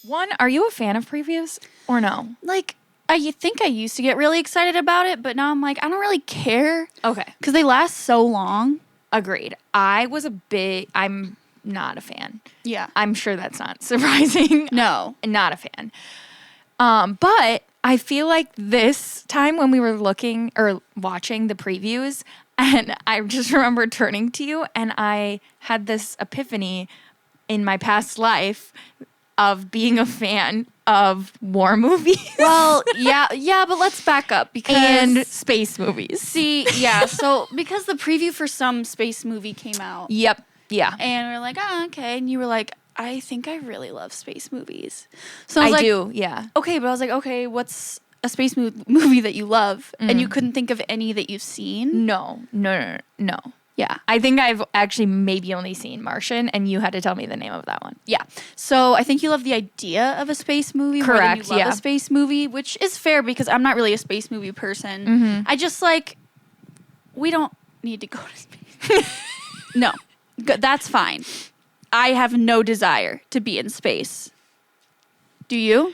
One, are you a fan of previews or no? Like, I think I used to get really excited about it, but now I'm like, I don't really care. Okay. Because they last so long. Agreed. I'm not a fan. Yeah. I'm sure that's not surprising. No. Not a fan. But I feel like this time when we were looking or watching the previews, and I just remember turning to you and I had this epiphany in my past life of being a fan of war movies. Well, yeah, but let's back up because... And space movies. See, yeah, so because the preview for some space movie came out. Yep. Yeah. And we are like, oh, okay. And you were like, I think I really love space movies. So I was like, do, yeah. Okay, but I was like, okay, what's a space movie that you love? And you couldn't think of any that you've seen? No. Yeah. I think I've actually maybe only seen Martian, and you had to tell me the name of that one. Yeah. So I think you love the idea of a space movie more than you love a space movie, which is fair because I'm not really a space movie person. Mm-hmm. I just like, we don't need to go to space. No. That's fine. I have no desire to be in space. Do you?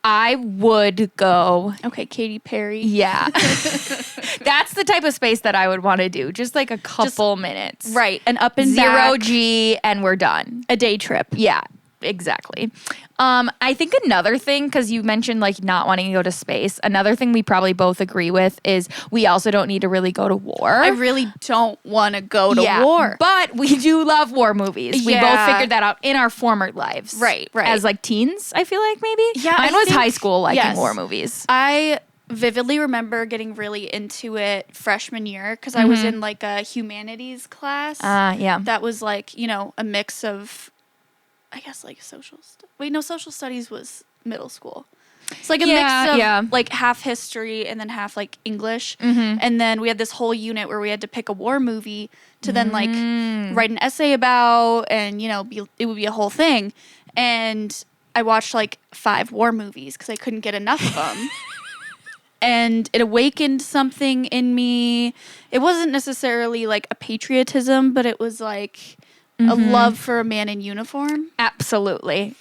I would go. Okay, Katy Perry. Yeah. That's the type of space that I would want to do. Just like a couple minutes. Right. And up and Zero back. G and we're done. A day trip. Yeah, exactly. I think another thing, because you mentioned like not wanting to go to space, another thing we probably both agree with is we also don't need to really go to war. I really don't want to go to war. But we do love war movies. We both figured that out in our former lives. Right. As like teens, I feel like maybe. Yeah, Mine was high school liking war movies. I vividly remember getting really into it freshman year because I was in like a humanities class. Yeah. That was like, a mix of, I guess, like social studies was middle school. It's like a mix of like half history and then half like English. And then we had this whole unit where we had to pick a war movie to then like write an essay about and, it would be a whole thing. And I watched like 5 war movies because I couldn't get enough of them. And it awakened something in me. It wasn't necessarily like a patriotism, but it was like a love for a man in uniform. Absolutely.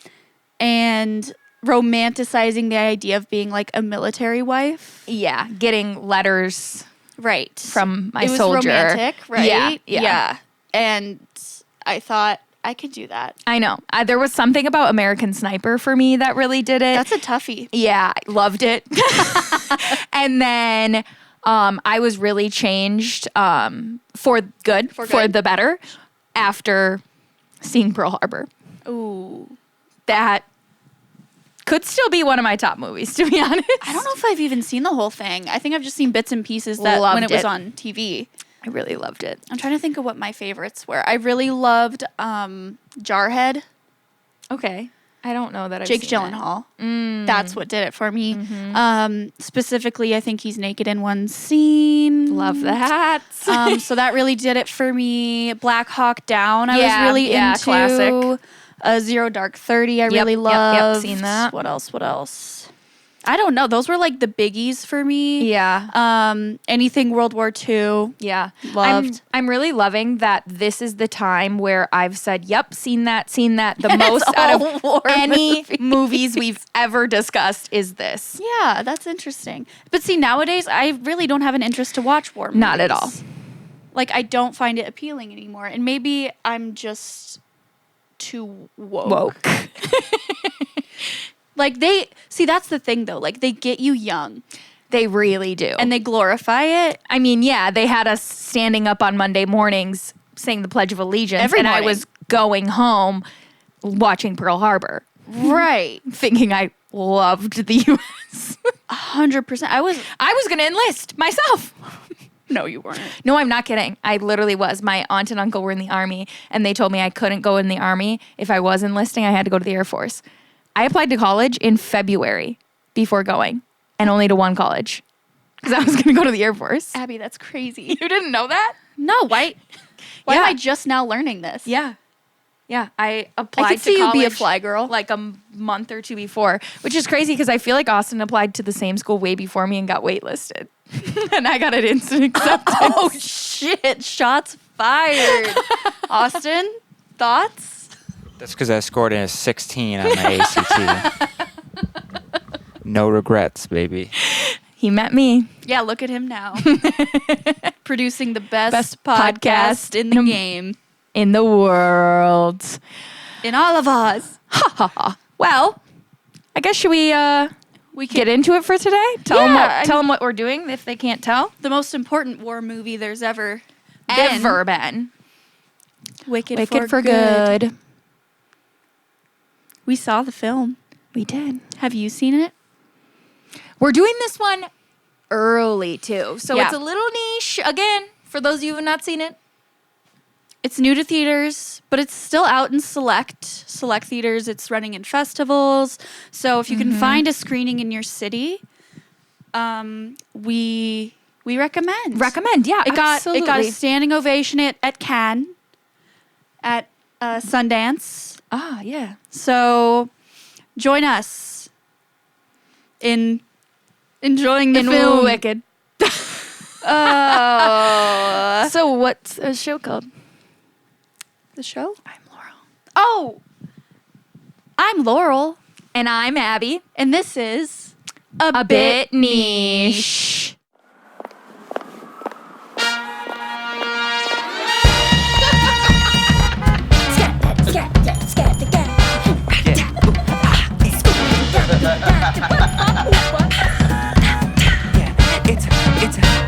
And romanticizing the idea of being like a military wife. Yeah, getting letters from my soldier. It was romantic, right? Yeah. And I thought I could do that. I know. There was something about American Sniper for me that really did it. That's a toughie. Yeah, I loved it. And then I was really changed for the better after seeing Pearl Harbor. Ooh. That could still be one of my top movies, to be honest. I don't know if I've even seen the whole thing. I think I've just seen bits and pieces when it was on TV. I really loved it. I'm trying to think of what my favorites were. I really loved Jarhead. Okay. I don't know that I've Jake seen Gyllenhaal. That's what did it for me. Specifically, I think he's naked in one scene. Love that. So that really did it for me. Black Hawk Down, I was really into. Classic. Zero Dark 30, I really loved. Seen that. What else? I don't know. Those were like the biggies for me. Yeah. Anything World War II. Yeah. Loved. I'm really loving that this is the time where I've said, yep, seen that the most out of war any movies we've ever discussed is this. Yeah, that's interesting. But see, nowadays, I really don't have an interest to watch war movies. Not at all. Like, I don't find it appealing anymore. And maybe I'm just too woke. Like, that's the thing, though. Like, they get you young. They really do. And they glorify it. I mean, yeah, they had us standing up on Monday mornings saying the Pledge of Allegiance. Every morning. I was going home watching Pearl Harbor. Right. Thinking I loved the U.S. 100%. I was going to enlist myself. No, you weren't. No, I'm not kidding. I literally was. My aunt and uncle were in the Army, and they told me I couldn't go in the Army. If I was enlisting, I had to go to the Air Force. I applied to college in February before going, and only to one college because I was going to go to the Air Force. Abby, that's crazy. You didn't know that? No, why am I just now learning this? Yeah. I applied I could to see college you be a fly girl. like a month or two before, which is crazy because I feel like Austin applied to the same school way before me and got waitlisted. And I got an instant acceptance. Oh, shit. Shots fired. Austin, thoughts? That's because I scored a 16 on my ACT. No regrets, baby. He met me. Yeah, look at him now. Producing the best podcast in the game. In the world. In all of us. Well, I guess should we get into it for today? Tell them what we're doing if they can't tell. The most important war movie there's ever been. Wicked for Good. We saw the film. We did. Have you seen it? We're doing this one early, too. So it's a little niche. Again, for those of you who have not seen it. It's new to theaters, but it's still out in select theaters. It's running in festivals. So if you can find a screening in your city, we recommend. Yeah, It got a standing ovation at Cannes, at Sundance. Ah, yeah. So join us in enjoying the film. Wicked. Oh. So what's a show called? The show? I'm Laurel. Oh! I'm Laurel. And I'm Abby. And this is A Bit Niche.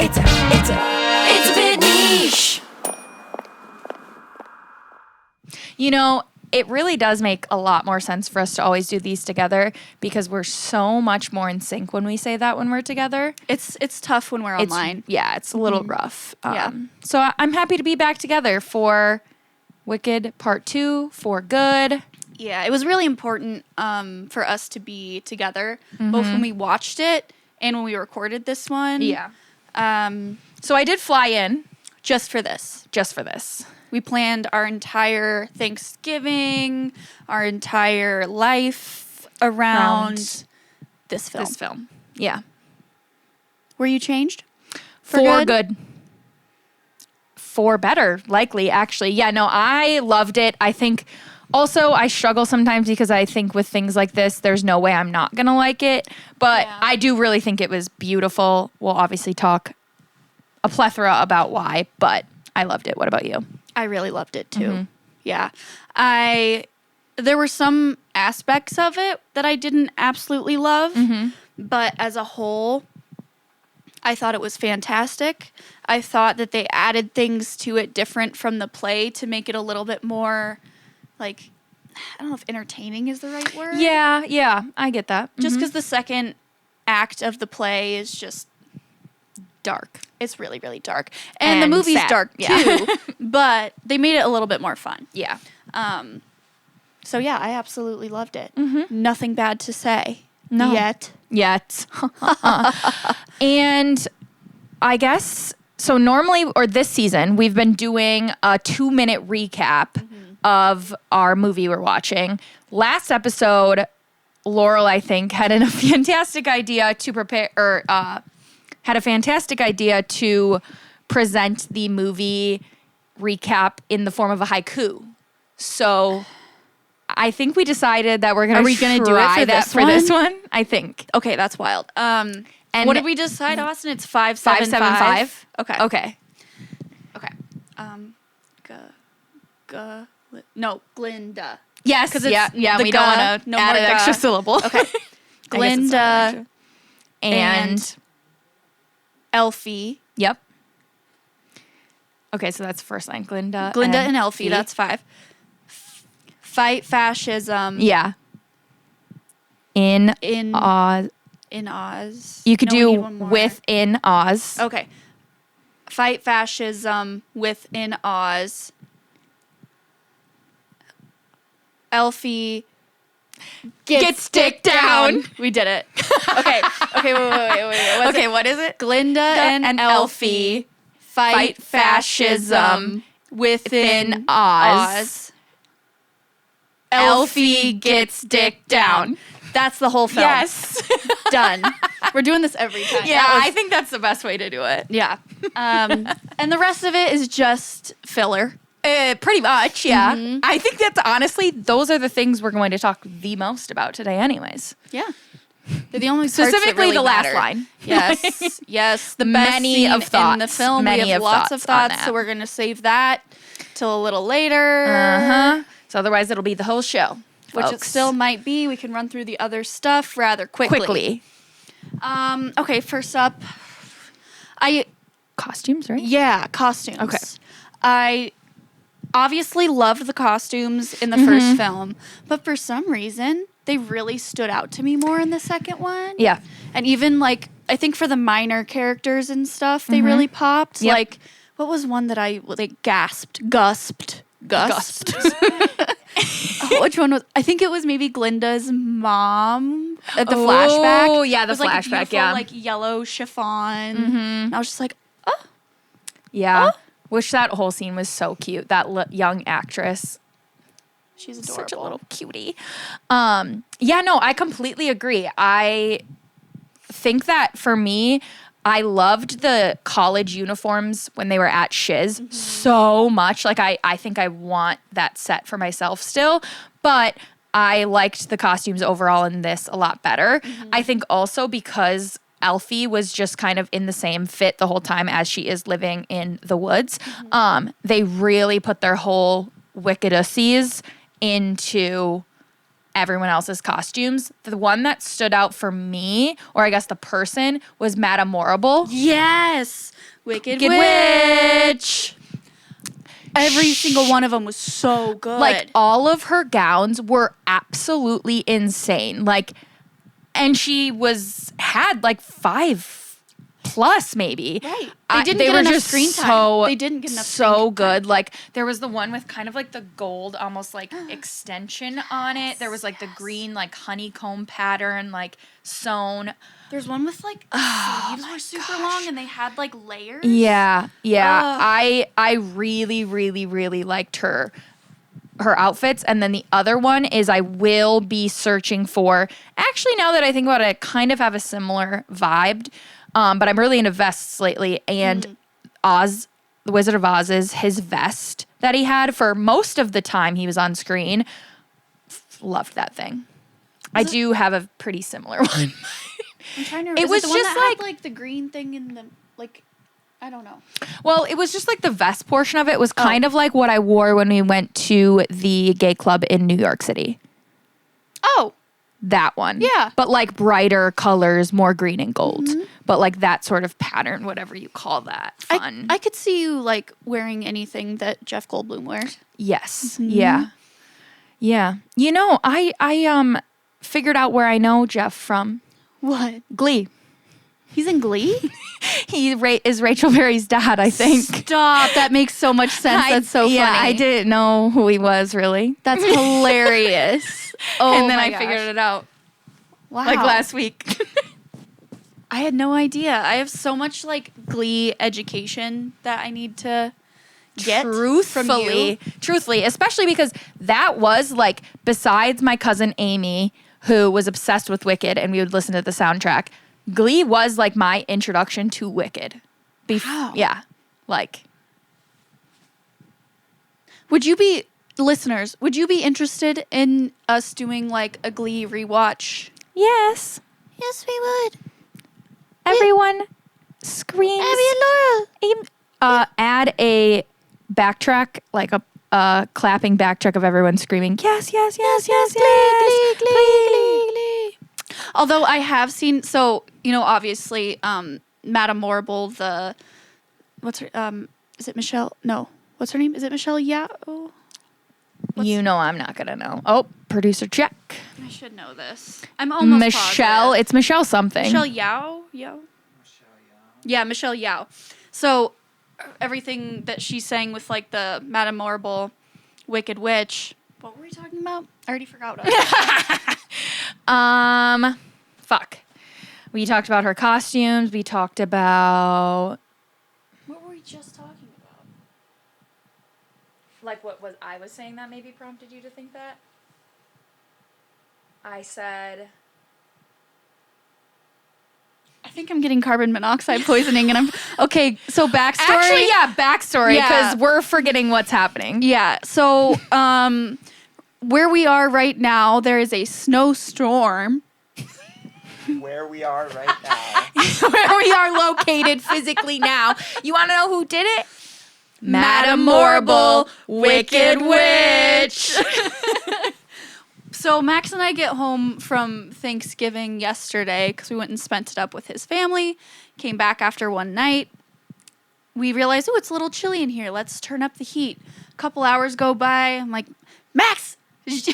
It's a bit niche. You know, it really does make a lot more sense for us to always do these together because we're so much more in sync when we say that when we're together. It's tough when we're online. It's a little rough. Yeah. So I'm happy to be back together for Wicked Part 2, for Good. Yeah, it was really important for us to be together, both when we watched it and when we recorded this one. Yeah. So I did fly in. Just for this. We planned our entire Thanksgiving, our entire life around this film. Yeah. Were you changed? For good. For better, likely, actually. Yeah, no, I loved it. I think also I struggle sometimes because I think with things like this, there's no way I'm not going to like it. But I do really think it was beautiful. We'll obviously talk a plethora about why, but I loved it. What about you? I really loved it too. Yeah. There were some aspects of it that I didn't absolutely love, but as a whole, I thought it was fantastic. I thought that they added things to it different from the play to make it a little bit more, like, I don't know if entertaining is the right word. Yeah, I get that. Just because the second act of the play is just dark. It's really, really dark. And the movie's sad. dark too, but they made it a little bit more fun. Yeah. So yeah, I absolutely loved it. Nothing bad to say. No. Yet. And I guess, so normally, or this season, we've been doing a 2-minute recap of our movie we're watching. Last episode, Laurel, I think, had a fantastic idea to prepare, or had a fantastic idea to present the movie recap in the form of a haiku. So I think we decided that we're going to do it for this one. I think. Okay, that's wild. And what did we decide, Austin? It's 575. Okay. Okay. Glinda. Yes. Because we don't want to add an extra syllable. Okay. Glinda and Elfie. Yep. Okay, so that's the first line. Glinda and Elfie. That's 5. Fight fascism. Yeah. In Oz. In Oz. You could do within Oz. Okay. Fight fascism within Oz. Elfie gets dick down. We did it. Okay, wait. Okay, what is it? Glinda and Elfie fight fascism within Oz. Elfie gets dick down. That's the whole film. Yes. Done. We're doing this every time. Yeah, I think that's the best way to do it. Yeah. And the rest of it is just filler. Pretty much, yeah. Mm-hmm. I think that's honestly, those are the things we're going to talk the most about today anyways. Yeah. They're the only specifically parts that really the matter. last line. Yes, yes. The best scene in the film. We have lots of thoughts, so we're going to save that till a little later. Uh-huh. So otherwise it'll be the whole show, folks. Which it still might be. We can run through the other stuff rather quickly. Okay, first up, costumes, right? Yeah, costumes. Okay. I obviously loved the costumes in the first film, but for some reason, they really stood out to me more in the second one. Yeah. And even, like, I think for the minor characters and stuff, they really popped. Yep. Like, what was one that I, like, Gusped. Oh, which one was? I think it was maybe Glinda's mom at the flashback. Oh, yeah, the it was, flashback, like, a like, yellow chiffon. And I was just like, oh. Yeah. Oh. Wish that whole scene was so cute. That young actress. She's adorable. Such a little cutie. Yeah, no, I completely agree. I think that for me, I loved the college uniforms when they were at Shiz so much. Like, I think I want that set for myself still. But I liked the costumes overall in this a lot better. I think also because Elfie was just kind of in the same fit the whole time as she is living in the woods. They really put their whole wickedussies into everyone else's costumes. The one that stood out for me, or I guess the person, was Madame Morrible. Yes! Wicked Witch! Every single one of them was so good. Like, all of her gowns were absolutely insane. Like, and she had like 5+ maybe. Right. They were enough screen time. They didn't get enough screen time. So good. Like, there was the one with kind of like the gold almost like extension on it. There was like the green like honeycomb pattern like sewn. There's one with like sleeves were super long and they had like layers. Yeah. I really, really, really liked her outfits. And then the other one is I will be searching for, actually now that I think about it, I kind of have a similar vibe. But I'm really into vests lately. And Oz, the Wizard of Oz's, his vest that he had for most of the time he was on screen, loved that thing. I do have a pretty similar one. I'm trying to remember. It was the one just that had like the green thing in the, like, I don't know. Well, it was just like the vest portion of it was kind of like what I wore when we went to the gay club in New York City. Oh. That one. Yeah. But like brighter colors, more green and gold. But like that sort of pattern, whatever you call that. Fun. I could see you like wearing anything that Jeff Goldblum wears. Yes. Yeah. Yeah. You know, I figured out where I know Jeff from. What? Glee. He's in Glee? He is Rachel Berry's dad, I think. Stop. That makes so much sense. That's so funny. Yeah, I didn't know who he was, really. That's hilarious. And then I figured it out. Wow. Like last week. I had no idea. I have so much like Glee education that I need to get from you. Truthfully, especially because that was like, besides my cousin Amy, who was obsessed with Wicked and we would listen to the soundtrack, Glee was like my introduction to Wicked. Wow. Yeah. Like. Listeners, would you be interested in us doing like a Glee rewatch? Yes. Yes, we would. Everyone screams. Abby and Laura. Add a backtrack, like a clapping backtrack of everyone screaming, yes, yes, yes, yes, yes. Glee, Glee, Glee, Glee. Although I have seen, so, you know, obviously, Madame Morrible, what's her, is it Michelle? No. What's her name? Is it Michelle Yao? You know I'm not going to know. Oh, producer check. I should know this. I'm almost Michelle. positive. It's Michelle something. Michelle Yao? Michelle Yao. Yeah, Michelle Yao. So everything that she's saying with like the Madame Morrible, Wicked Witch. What were we talking about? I already forgot what I was Fuck. We talked about her costumes. We talked about. What were we just talking about? Like what was I was saying that maybe prompted you to think that? I said. I think I'm getting carbon monoxide poisoning, and okay. So backstory. Actually, yeah, backstory, because Yeah. we're forgetting what's happening. Yeah. So, where we are right now, there is a snowstorm. Where we are right now. Where we are located physically now. You want to know who did it? Madam Morrible, Wicked Witch. So Max and I get home from Thanksgiving yesterday because we went and spent it up with his family. Came back after one night. We realized, oh, it's a little chilly in here. Let's turn up the heat. A couple hours go by. I'm like, Max! Max,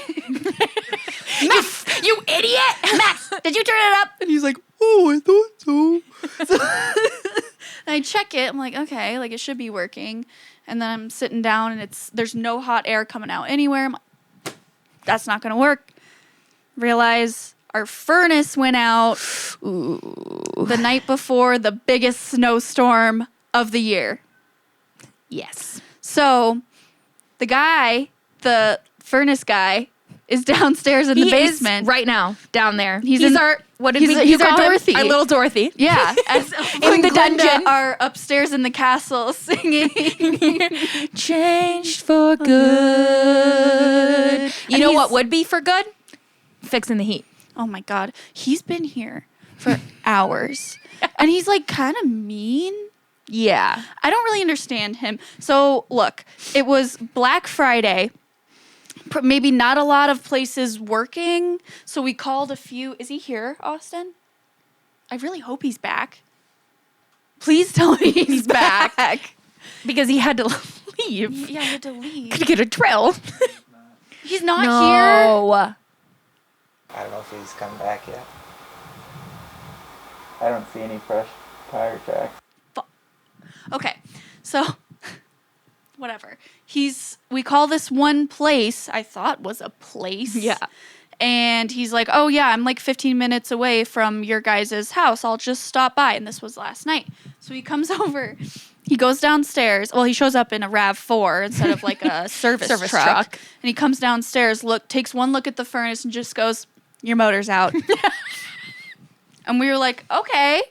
you idiot! Max, did you turn it up? And he's like, oh, I thought so. And I check it. I'm like, okay, like it should be working. And then I'm sitting down and there's no hot air coming out anywhere. I'm like, that's not going to work. Realize our furnace went out the night before the biggest snowstorm of the year. Yes. So the furnace guy, is downstairs in the basement Is right now down there. He's He's in- our what did he's we a- you he's our call him? Dorothy. Our little Dorothy. Yeah, as In the Glenda dungeon. are upstairs in the castle singing. Changed for good. You And know he's- what would be for good? Fixing the heat. Oh my God, he's been here for hours, and he's like kind of mean. Yeah. I don't really understand him. So look, it was Black Friday. Maybe not a lot of places working, so we called a few. Is he here, Austin? I really hope he's back. Please tell me he's back. Because he had to leave. Yeah, he had to leave. To get a drill. He's not here. No. I don't know if he's come back yet. I don't see any fresh tire tracks. Okay, so whatever. We call this one place, I thought was a place. Yeah. And he's like, oh yeah, I'm like 15 minutes away from your guys' house. I'll just stop by. And this was last night. So he comes over. He goes downstairs. Well, he shows up in a RAV4 instead of like a service truck. And he comes downstairs, takes one look at the furnace and just goes, your motor's out. And we were like, okay.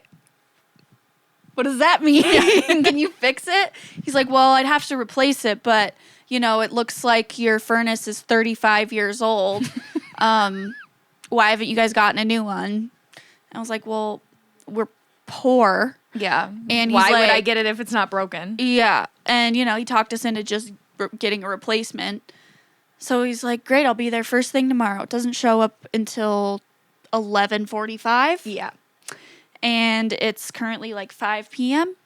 What does that mean? Can you fix it? He's like, well, I'd have to replace it, but, it looks like your furnace is 35 years old. Why haven't you guys gotten a new one? And I was like, well, we're poor. Yeah. And why he's would like- I get it if it's not broken? Yeah. And, he talked us into just getting a replacement. So he's like, great, I'll be there first thing tomorrow. It doesn't show up until 11:45. Yeah. And it's currently like 5 p.m.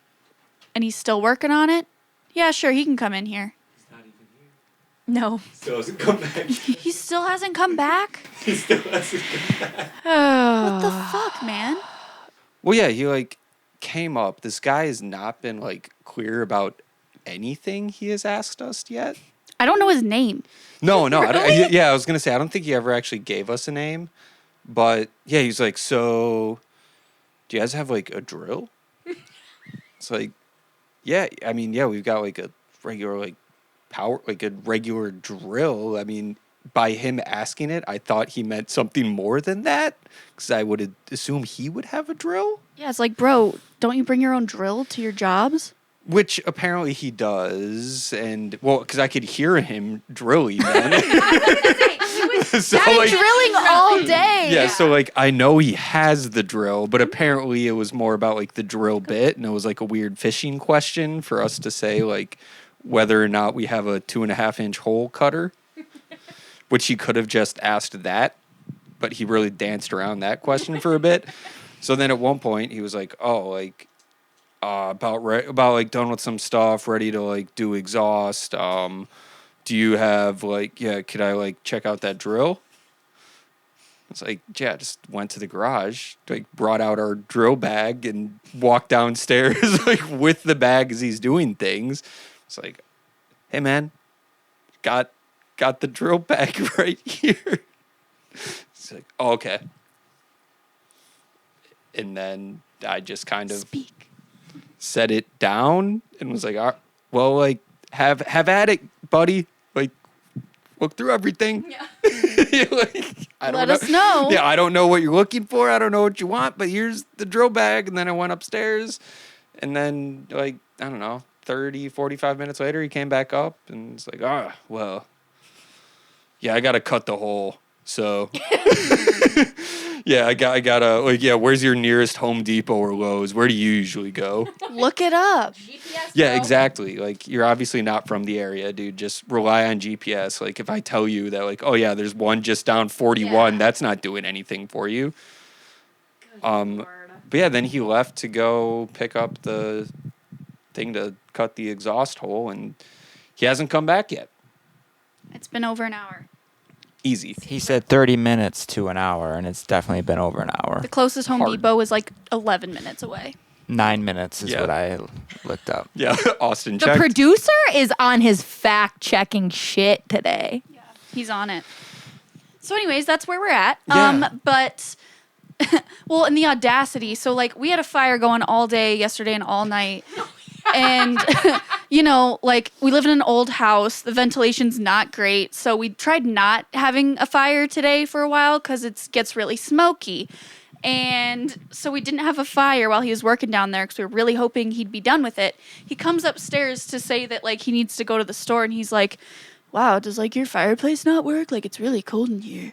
and he's still working on it. Yeah, sure, he can come in here. He's not even here. No. Still hasn't come back. He still hasn't come back? He still hasn't come back. What the fuck, man? Well, yeah, he came up. This guy has not been clear about anything he has asked us yet. I don't know his name. No. Really? I was gonna say I don't think he ever actually gave us a name, but yeah, he's like, so, do you guys have a drill? It's like, yeah. I mean, yeah, we've got a regular power, a regular drill. I mean, by him asking it, I thought he meant something more than that, because I would assume he would have a drill. Yeah, it's like, bro, don't you bring your own drill to your jobs? Which apparently he does, and because I could hear him drilling then. So, Drilling all day. yeah, so I know he has the drill, but apparently it was more about the drill bit, and it was a weird fishing question for us to say whether or not we have a 2.5-inch hole cutter, which he could have just asked that, but he really danced around that question for a bit. So then at one point he was like, oh, about done with some stuff, ready to do exhaust. Do you have could I check out that drill? It's yeah, just went to the garage, brought out our drill bag and walked downstairs with the bag as he's doing things. It's hey man, got the drill bag right here. It's oh, okay. And then I just kind of set it down and was all right, well, have at it, buddy. Look through everything. Yeah. Let us know. Yeah, I don't know what you're looking for. I don't know what you want, but here's the drill bag. And then I went upstairs. And then, like, I don't know, 30, 45 minutes later, he came back up. And it's like, well, yeah, I got to cut the hole. So, yeah, I gotta, like, yeah, where's your nearest Home Depot or Lowe's? Where do you usually go? Look it up. GPS, Yeah, bro. exactly. Like, you're obviously not from the area, dude. Just rely on GPS. Like, if I tell you that, like, oh, yeah, there's one just down 41, that's not doing anything for you. But yeah, then he left to go pick up the thing to cut the exhaust hole, and he hasn't come back yet. It's been over an hour. Easy. He said 30 minutes to an hour, and it's definitely been over an hour. The closest Home Hard. Depot is like 11 minutes away. 9 minutes is Yeah. what I looked up. Yeah, Austin The checked. producer is on his fact-checking shit today. He's on it. So anyways, that's where we're at. Yeah. But well, in the audacity, so like we had a fire going all day yesterday and all night. And you know, like we live in an old house, the ventilation's not great, so we tried not having a fire today for a while cuz it gets really smoky. And so we didn't have a fire while he was working down there because we were really hoping he'd be done with it. He comes upstairs to say that like he needs to go to the store, and he's like, "Wow, does like your fireplace not work? Like it's really cold in here."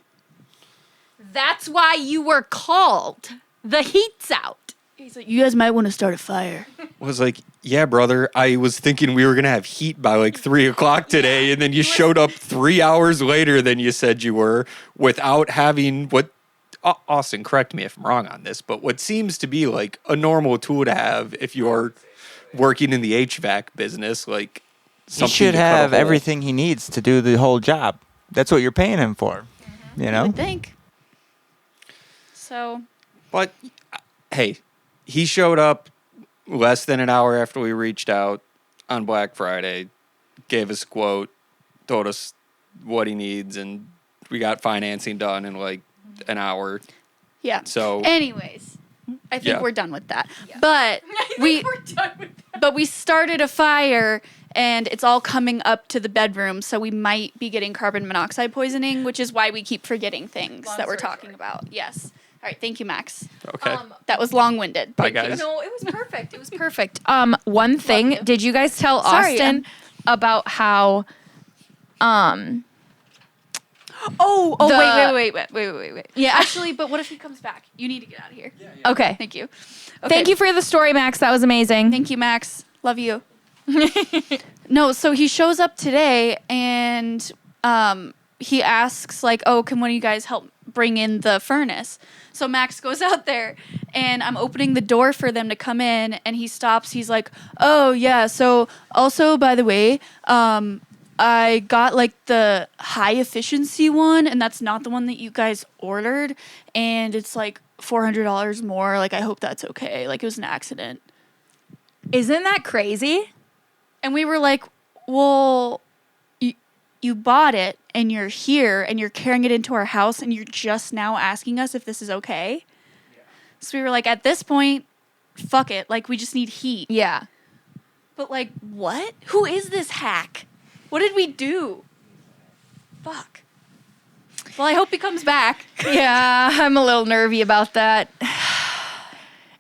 That's why you were called. The heat's out. He's like, "You guys might want to start a fire." Was like, yeah, brother, I was thinking we were going to have heat by like 3 o'clock today. And then you showed up 3 hours later than you said you were without having what, Austin, correct me if I'm wrong on this, but what seems to be like a normal tool to have if you're working in the HVAC business, like He something should to cut a have hole. everything he needs to do the whole job. That's what you're paying him for. You I know? would think. So, But hey, he showed up less than an hour after we reached out on Black Friday, gave us a quote, told us what he needs, and we got financing done in like an hour. yeah. So Anyways, I think Yeah. we're done with that. But we but we started a fire and it's all coming up to the bedroom, so we might be getting carbon monoxide poisoning, which is why we keep forgetting things Long that we're story talking short. about. Yes. All right, thank you, Max. okay. That was long-winded. Bye, Thank you. guys. No, it was perfect. It was perfect. One thing, you. did you guys tell Sorry, Austin about how Oh, The- wait. Yeah, actually, but what if he comes back? You need to get out of here. Okay. Thank you. Thank you for the story, Max. That was amazing. Thank you, Max. Love you. No, so he shows up today and he asks like, "Oh, can one of you guys help bring in the furnace?" So Max goes out there and I'm opening the door for them to come in, and he stops. He's like, "Oh, yeah, so also by the way, I got like the high efficiency one, and that's not the one that you guys ordered, and it's like $400 more. Like, I hope that's okay. Like, it was an accident." Isn't that crazy? And we were like, "Well, you bought it and you're here and you're carrying it into our house and you're just now asking us if this is okay?" Yeah. So we were like, at this point, fuck it. Like, we just need heat. Yeah. But like, what? Who is this hack? What did we do? Fuck. Well, I hope he comes back. Yeah, I'm a little nervy about that.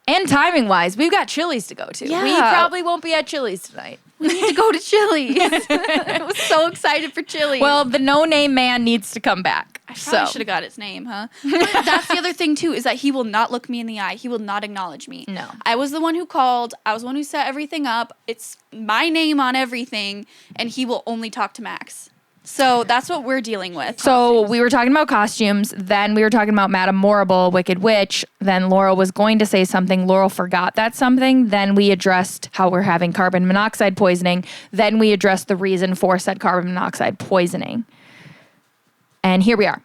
And timing wise, we've got Chili's to go to. We Yeah. probably won't be at Chili's tonight. We need to go to Chili's. I was so excited for Chili's. Well, the no-name man needs to come back. I probably should have got his name, huh? But that's the other thing, too, is that he will not look me in the eye. He will not acknowledge me. No. I was the one who called. I was the one who set everything up. It's my name on everything, and he will only talk to Max. So that's what we're dealing with. So we were talking about costumes. Then we were talking about Madame Morrible, Wicked Witch. Then Laurel was going to say something. Laurel forgot that something. Then we addressed how we're having carbon monoxide poisoning. Then we addressed the reason for said carbon monoxide poisoning. And here we are.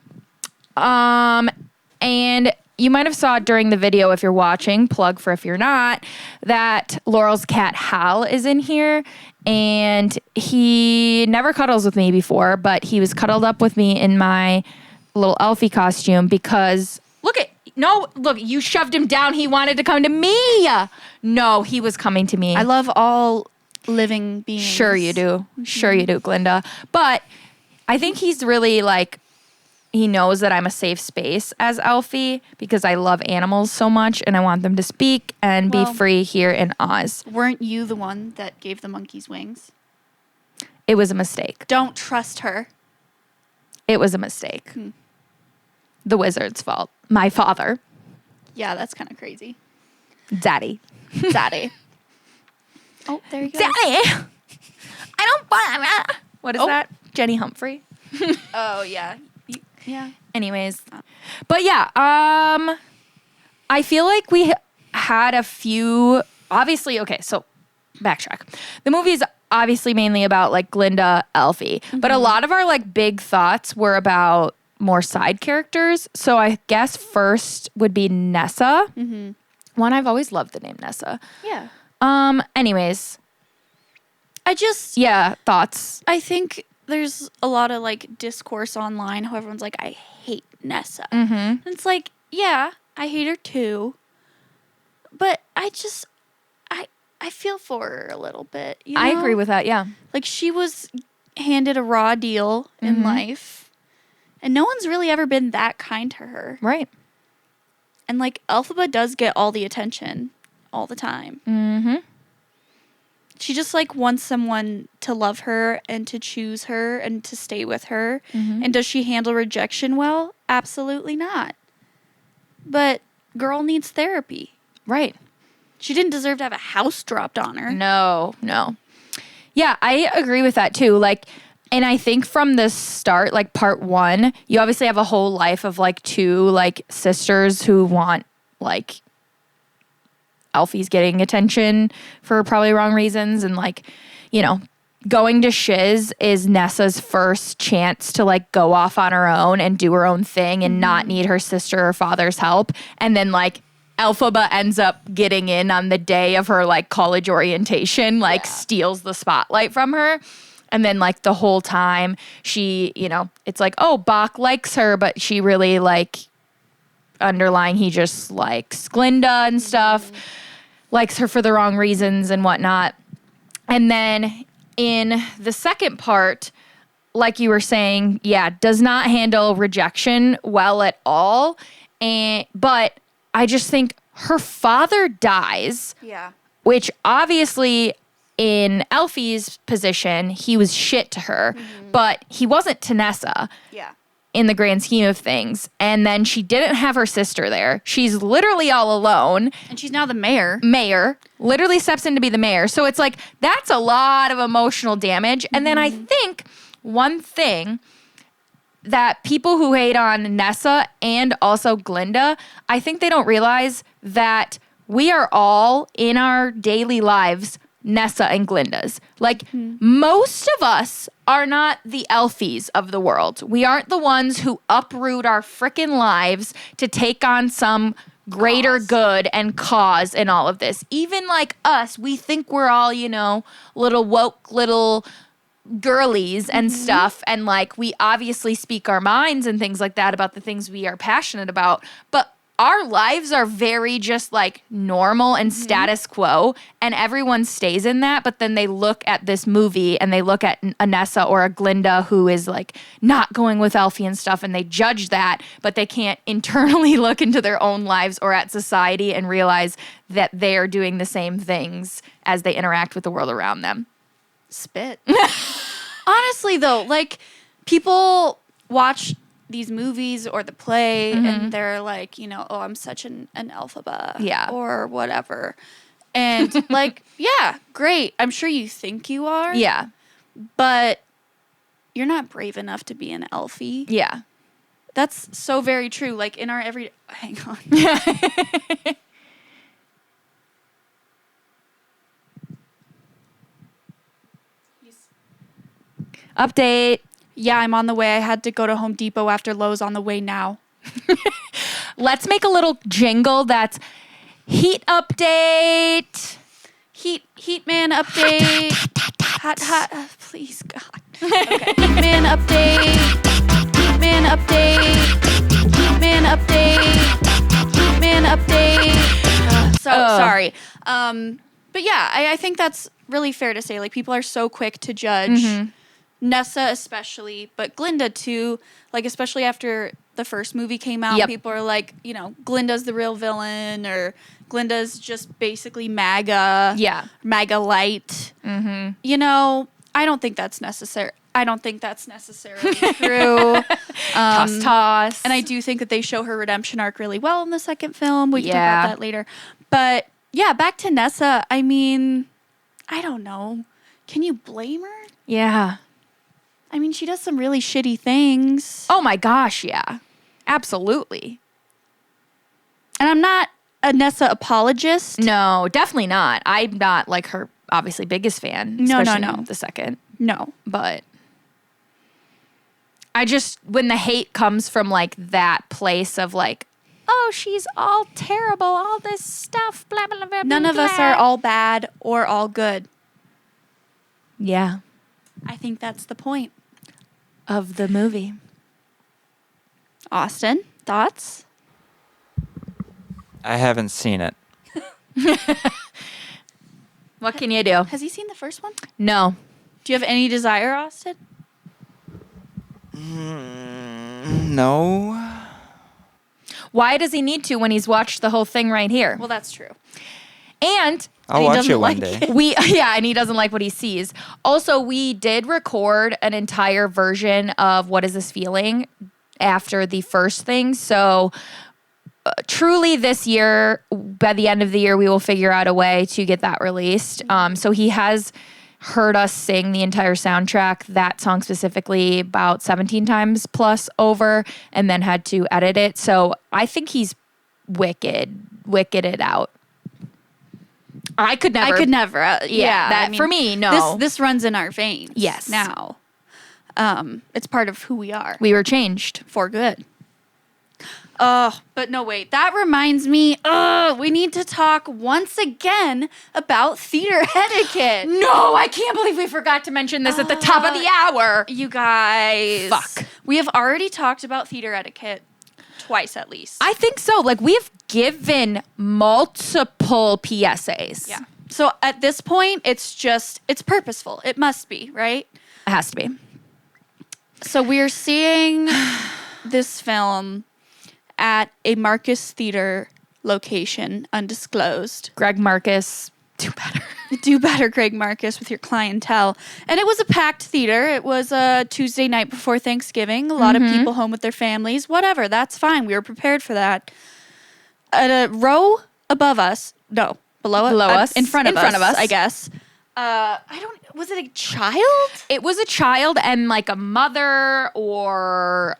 And you might have saw it during the video if you're watching, plug for if you're not, that Laurel's cat Hal is in here. And he never cuddles with me before, but he was cuddled up with me in my little Elfie costume because look, you shoved him down. He wanted to come to me. No, he was coming to me. I love all living beings. Sure you do. Sure you do, Glinda. But I think he's really like, he knows that I'm a safe space as Elfie because I love animals so much and I want them to speak and be free here in Oz. Weren't you the one that gave the monkeys wings? It was a mistake. Don't trust her. It was a mistake. The wizard's fault. My father. Yeah, that's kind of crazy. Daddy. Daddy. Oh, there you go. Daddy! I don't want. What is that? Jenny Humphrey. Oh, yeah. Yeah. Anyways. But yeah, I feel like we had a few, obviously, okay, so backtrack. The movie is obviously mainly about like Glinda, Elfie, but a lot of our like big thoughts were about more side characters. So I guess first would be Nessa. One, I've always loved the name Nessa. Yeah. Anyways. Yeah, thoughts. I think there's a lot of like discourse online how everyone's like, I hate Nessa. And it's like, yeah, I hate her too. But I feel for her a little bit. You know? I agree with that, yeah. Like she was handed a raw deal in life. And no one's really ever been that kind to her. Right. And like Elphaba does get all the attention all the time. She just like wants someone to love her and to choose her and to stay with her. And does she handle rejection well? Absolutely not. But girl needs therapy. Right. She didn't deserve to have a house dropped on her. No. Yeah, I agree with that too. Like, and I think from the start, like part one, you obviously have a whole life of like two like sisters who want like Elfie's getting attention for probably wrong reasons. And like, you know, going to Shiz is Nessa's first chance to like go off on her own and do her own thing and not need her sister or father's help. And then like Elphaba ends up getting in on the day of her like college orientation, like steals the spotlight from her. And then like the whole time she, you know, it's like, oh, Bach likes her, but she really like underlying, he just likes Glinda and stuff, likes her for the wrong reasons and whatnot. And then in the second part, like you were saying, yeah, does not handle rejection well at all. But I just think her father dies. Yeah. Which obviously in Elfie's position, he was shit to her, but he wasn't to Nessa. Yeah. In the grand scheme of things. And then she didn't have her sister there. She's literally all alone. And she's now the mayor. Literally steps in to be the mayor. So it's like, that's a lot of emotional damage. And then I think one thing that people who hate on Nessa and also Glinda, I think they don't realize that we are all in our daily lives Nessa and Glinda's. Like, most of us are not the Elfies of the world. We aren't the ones who uproot our freaking lives to take on some greater good and cause in all of this. Even like us, we think we're all, you know, little woke, little girlies and stuff. And like, we obviously speak our minds and things like that about the things we are passionate about. But our lives are very just like normal and status quo, and everyone stays in that. But then they look at this movie and they look at a Nessa or a Glinda who is like not going with Elfie and stuff, and they judge that, but they can't internally look into their own lives or at society and realize that they are doing the same things as they interact with the world around them. Spit. Honestly, though, like people watch these movies or the play and they're like, you know, oh, I'm such an Elphaba. Yeah. Or whatever. And like, yeah, great. I'm sure you think you are. Yeah. But you're not brave enough to be an Elfie. Yeah. That's so very true. Like in our everyday, hang on. Update. Yeah, I'm on the way. I had to go to Home Depot after Lowe's on the way now. Let's make a little jingle that's heat update. Heat man update. Hot, please, God. Okay. Heat man update. Heat man update. Heat man update. Heat man update. Sorry. But yeah, I think that's really fair to say. Like, people are so quick to judge Nessa especially, but Glinda too. Like, especially after the first movie came out, people are like, you know, Glinda's the real villain, or Glinda's just basically MAGA. Yeah. MAGA light. Mm-hmm. You know, I don't think that's necessary. I don't think that's necessarily true. Toss. And I do think that they show her redemption arc really well in the second film. We can talk about that later. But yeah, back to Nessa. I mean, I don't know. Can you blame her? Yeah. I mean, she does some really shitty things. Oh my gosh, yeah. Absolutely. And I'm not a Nessa apologist. No, definitely not. I'm not like her obviously biggest fan. No. The second. No. But I just, when the hate comes from like that place of like, oh, she's all terrible, all this stuff, blah, blah, blah, blah. None of us are all bad or all good. Yeah. I think that's the point Of the movie. Austin, thoughts? I haven't seen it. What can you do? Has he seen the first one? No. Do you have any desire, Austin? No. Why does he need to when he's watched the whole thing right here? Well, that's true. And I'll he watch doesn't it one like day. and he doesn't like what he sees. Also, we did record an entire version of What Is This Feeling after the first thing. So truly this year, by the end of the year, we will figure out a way to get that released. So he has heard us sing the entire soundtrack, that song specifically, about 17 times plus over, and then had to edit it. So I think he's wicked out. I could never. Yeah, for me, no. This runs in our veins. Yes. Now, it's part of who we are. We were changed. For good. But no, wait. That reminds me. We need to talk once again about theater etiquette. No, I can't believe we forgot to mention this at the top of the hour. You guys. Fuck. We have already talked about theater etiquette twice at least. I think so. Like, we have given multiple PSAs. Yeah. So at this point, it's purposeful. It must be, right? It has to be. So we're seeing this film at a Marcus Theater location, undisclosed. Greg Marcus, do better. Do better, Greg Marcus, with your clientele. And it was a packed theater. It was a Tuesday night before Thanksgiving. A lot of people home with their families. Whatever, that's fine. We were prepared for that. At a row above us, no, below us, in front of us, I guess. Was it a child? It was a child and like a mother or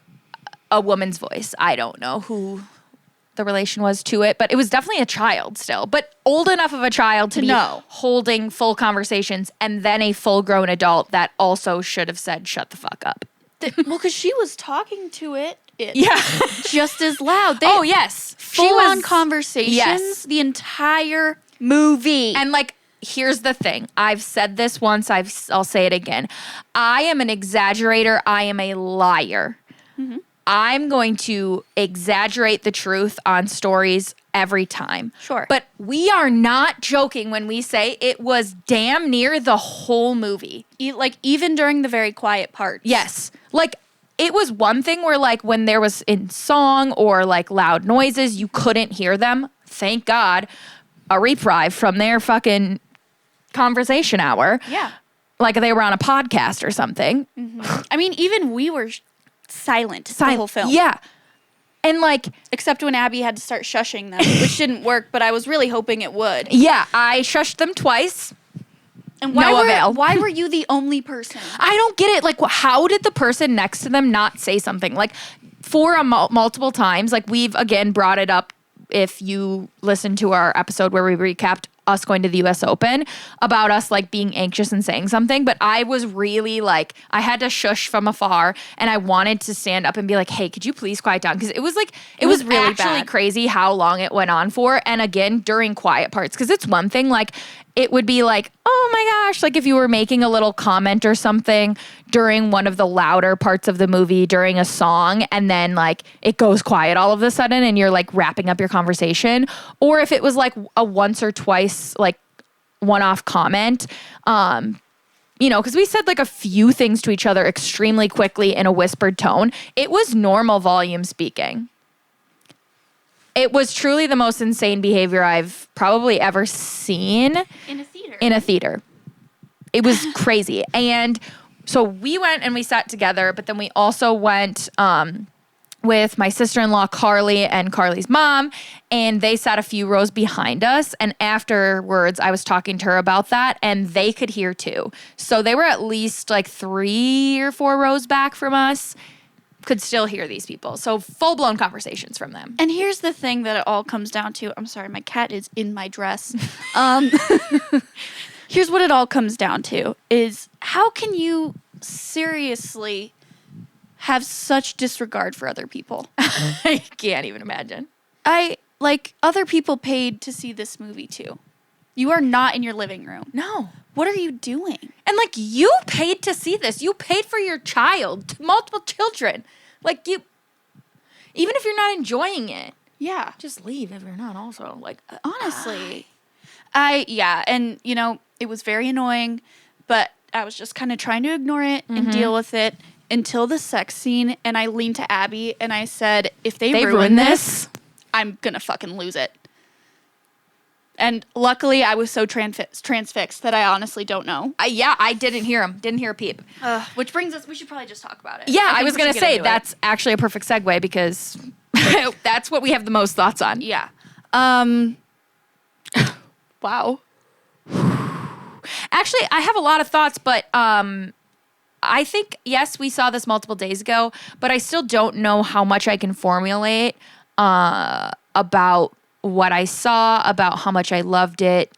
a woman's voice. I don't know who the relation was to it, but it was definitely a child still, but old enough of a child to be know. holding full conversations, and then a full-grown adult that also should have said, shut the fuck up. Well, because she was talking to it. Yeah. Just as loud. Oh, yes. Full-on conversations the entire movie. And like, here's the thing. I've said this once. I'll say it again. I am an exaggerator. I am a liar. Mm-hmm. I'm going to exaggerate the truth on stories every time. Sure. But we are not joking when we say it was damn near the whole movie. Like, even during the very quiet parts. Yes. Like, it was one thing where, like, when there was in song or, like, loud noises, you couldn't hear them. Thank God. A reprieve from their fucking conversation hour. Yeah. Like they were on a podcast or something. Mm-hmm. I mean, even we were silent the whole film. Yeah. And like, except when Abby had to start shushing them, which didn't work, but I was really hoping it would. Yeah, I shushed them twice. And no avail. Why were you the only person? I don't get it. Like, how did the person next to them not say something? Like, for multiple times, like we've again brought it up if you listen to our episode where we recapped us going to the US Open, about us like being anxious and saying something. But I was really like, I had to shush from afar, and I wanted to stand up and be like, hey, could you please quiet down? Because it was like, it was really actually bad. Crazy how long it went on for. And again, during quiet parts, because it's one thing, like it would be like, oh my gosh, like if you were making a little comment or something during one of the louder parts of the movie during a song, and then like it goes quiet all of a sudden and you're like wrapping up your conversation. Or if it was like a once or twice like one-off comment, because we said like a few things to each other extremely quickly in a whispered tone. It was normal volume speaking. It was truly the most insane behavior I've probably ever seen in a theater. It was crazy. And so we went and we sat together, but then we also went with my sister-in-law, Carly, and Carly's mom, and they sat a few rows behind us. And afterwards, I was talking to her about that, and they could hear too. So they were at least like 3 or 4 rows back from us, could still hear these people. So full-blown conversations from them. And here's the thing that it all comes down to. I'm sorry, my cat is in my dress. Here's what it all comes down to is how can you seriously have such disregard for other people? I can't even imagine. Other people paid to see this movie too. You are not in your living room. No. What are you doing? And like, you paid to see this. You paid for your child, multiple children. Like, you, even if you're not enjoying it, Yeah. just leave if you're not also. Like, Honestly. And it was very annoying, but I was just kind of trying to ignore it and deal with it until the sex scene. And I leaned to Abby and I said, if they ruin this, I'm going to fucking lose it. And luckily, I was so transfixed that I honestly don't know. I didn't hear him. Didn't hear a peep. Which brings us, we should probably just talk about it. Yeah, I was going to say, that's actually a perfect segue because that's what we have the most thoughts on. Yeah. Wow. Actually, I have a lot of thoughts, but I think, yes, we saw this multiple days ago, but I still don't know how much I can formulate about what I saw, about how much I loved it.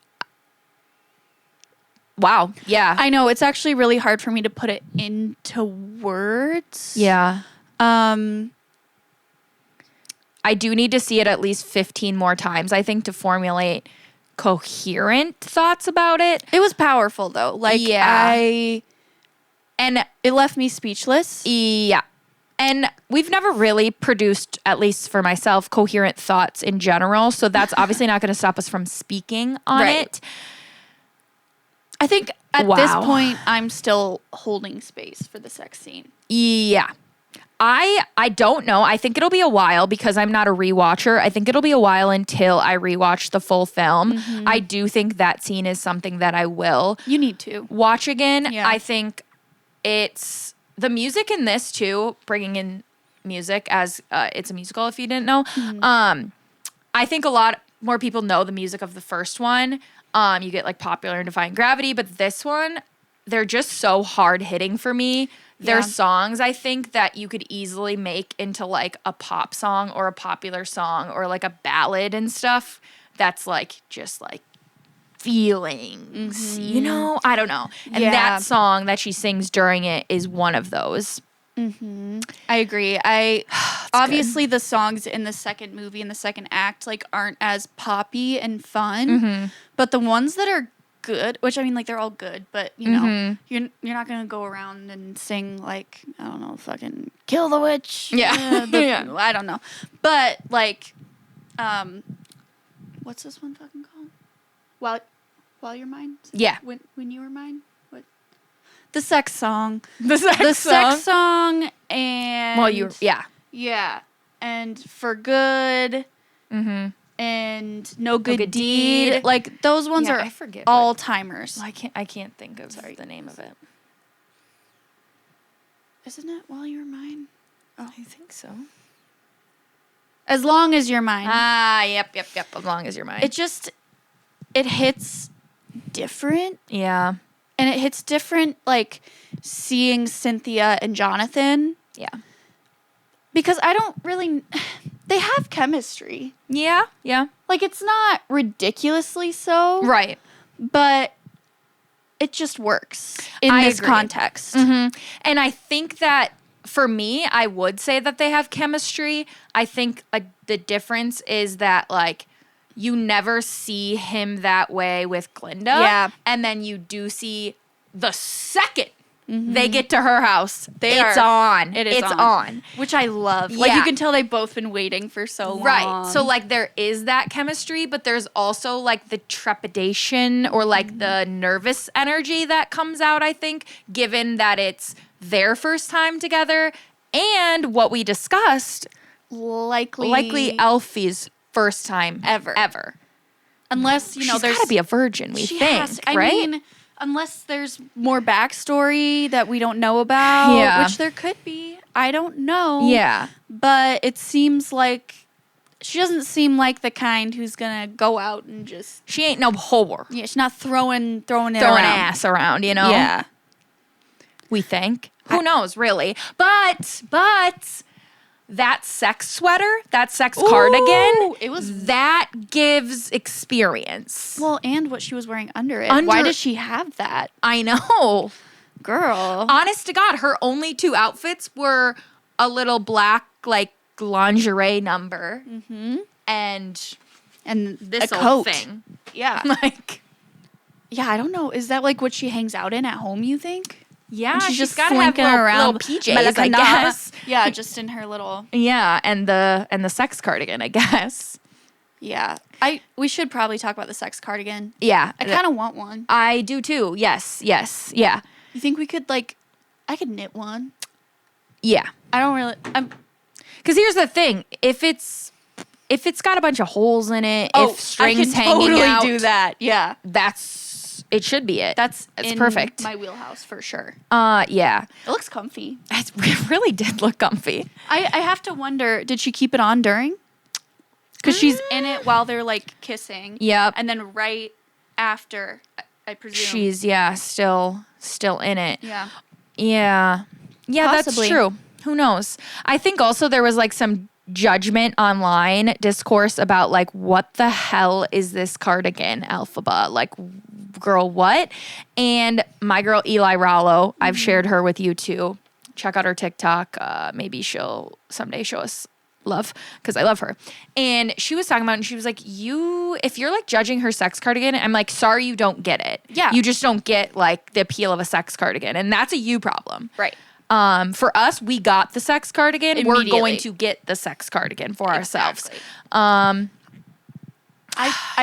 Wow. Yeah. I know. It's actually really hard for me to put it into words. Yeah. I do need to see it at least 15 more times, I think, to formulate coherent thoughts about it. It was powerful, though. Like, Yeah. and it left me speechless. Yeah. And we've never really produced, at least for myself, coherent thoughts in general. So that's obviously not going to stop us from speaking on it. I think at Wow. this point, I'm still holding space for the sex scene. Yeah. I don't know. I think it'll be a while because I'm not a rewatcher. I think it'll be a while until I rewatch the full film. I do think that scene is something that I will You need to. watch again. Yeah. I think it's the music in this too, bringing in music as it's a musical if you didn't know. I think a lot more people know the music of the first one. You get like Popular and Defying Gravity, but this one, they're just so hard hitting for me. They're songs, I think, that you could easily make into like a pop song or a popular song or like a ballad and stuff. That's like just like feelings, I don't know. And that song that she sings during it is one of those. I agree. Obviously the songs in the second movie, in the second act, like aren't as poppy and fun, but the ones that are good, which I mean, like they're all good, but you know, you're not gonna go around and sing like, I don't know, fucking Kill the Witch. Yeah. I don't know, but like, what's this one fucking called? While You're Mine. Yeah. When You Were Mine. What? The sex song. The Sex song and yeah. And For Good. And No Good Deed. Like those ones are I forget all timers. I can't think of the name of it. Isn't it While You're Mine? Oh, I think so. As Long as You're Mine. Yep. As Long as You're Mine. It hits different. Yeah. And it hits different, like, seeing Cynthia and Jonathan. Yeah. Because I don't really... They have chemistry. Yeah. Like, it's not ridiculously so. Right. But it just works in this context. And I think that, for me, I would say that they have chemistry. I think the difference is that, like, you never see him that way with Glinda. Yeah. And then you do see the second They get to her house. It's on. It's on. Which I love. Like, Yeah. you can tell they've both been waiting for so long. Right. So, like, there is that chemistry, but there's also, like, the trepidation or, like, the nervous energy that comes out, I think, given that it's their first time together. And what we discussed, likely Alfie's first time ever. Unless, you know, She's there's got to be a virgin, we think, right? I mean, unless there's more backstory that we don't know about, which there could be. I don't know. Yeah. But it seems like she doesn't seem like the kind who's going to go out and just... She ain't no whore. Yeah, she's not throwing Throwing around. ass around, you know? Yeah. We think. Who knows, really? But that sex sweater, that sex cardigan, that gives experience. Well, and what she was wearing under it. Why does she have that? I know. Girl. Honest to God, her only 2 outfits were a little black, like, lingerie number and this a old coat. thing. Yeah. Like, yeah, I don't know. Is that like what she hangs out in at home, you think? yeah, And she's just got to have slinking little PJs, I guess. Yeah, just in her little... Yeah, and the sex cardigan, I guess. Yeah. We should probably talk about the sex cardigan. Yeah. I kind of want one. I do too. Yes. Yeah. You think we could, like... I could knit one. Yeah. I don't really... Because here's the thing. If it's got a bunch of holes in it, if strings I can hanging totally out, do that. Yeah. it should be it. It's in perfect. my wheelhouse for sure. Yeah. It looks comfy. It really did look comfy. I have to wonder, did she keep it on during? Because she's in it while they're like kissing. Yep. And then right after, I presume. She's still in it. Yeah. Yeah. Yeah, Possibly. that's true. Who knows? I think also there was like some judgment online discourse about like, what the hell is this cardigan, Alphaba? Like, girl, what? And my girl Eli Rallo, I've shared her with you too. Check out her TikTok. Maybe she'll someday show us love because I love her. And she was talking about it and she was like, if you're like judging her sex cardigan, I'm like, sorry, you don't get it. Yeah. You just don't get like the appeal of a sex cardigan. And that's a you problem. Right. For us, we got the sex cardigan. We're Immediately. going to get the sex cardigan for ourselves. I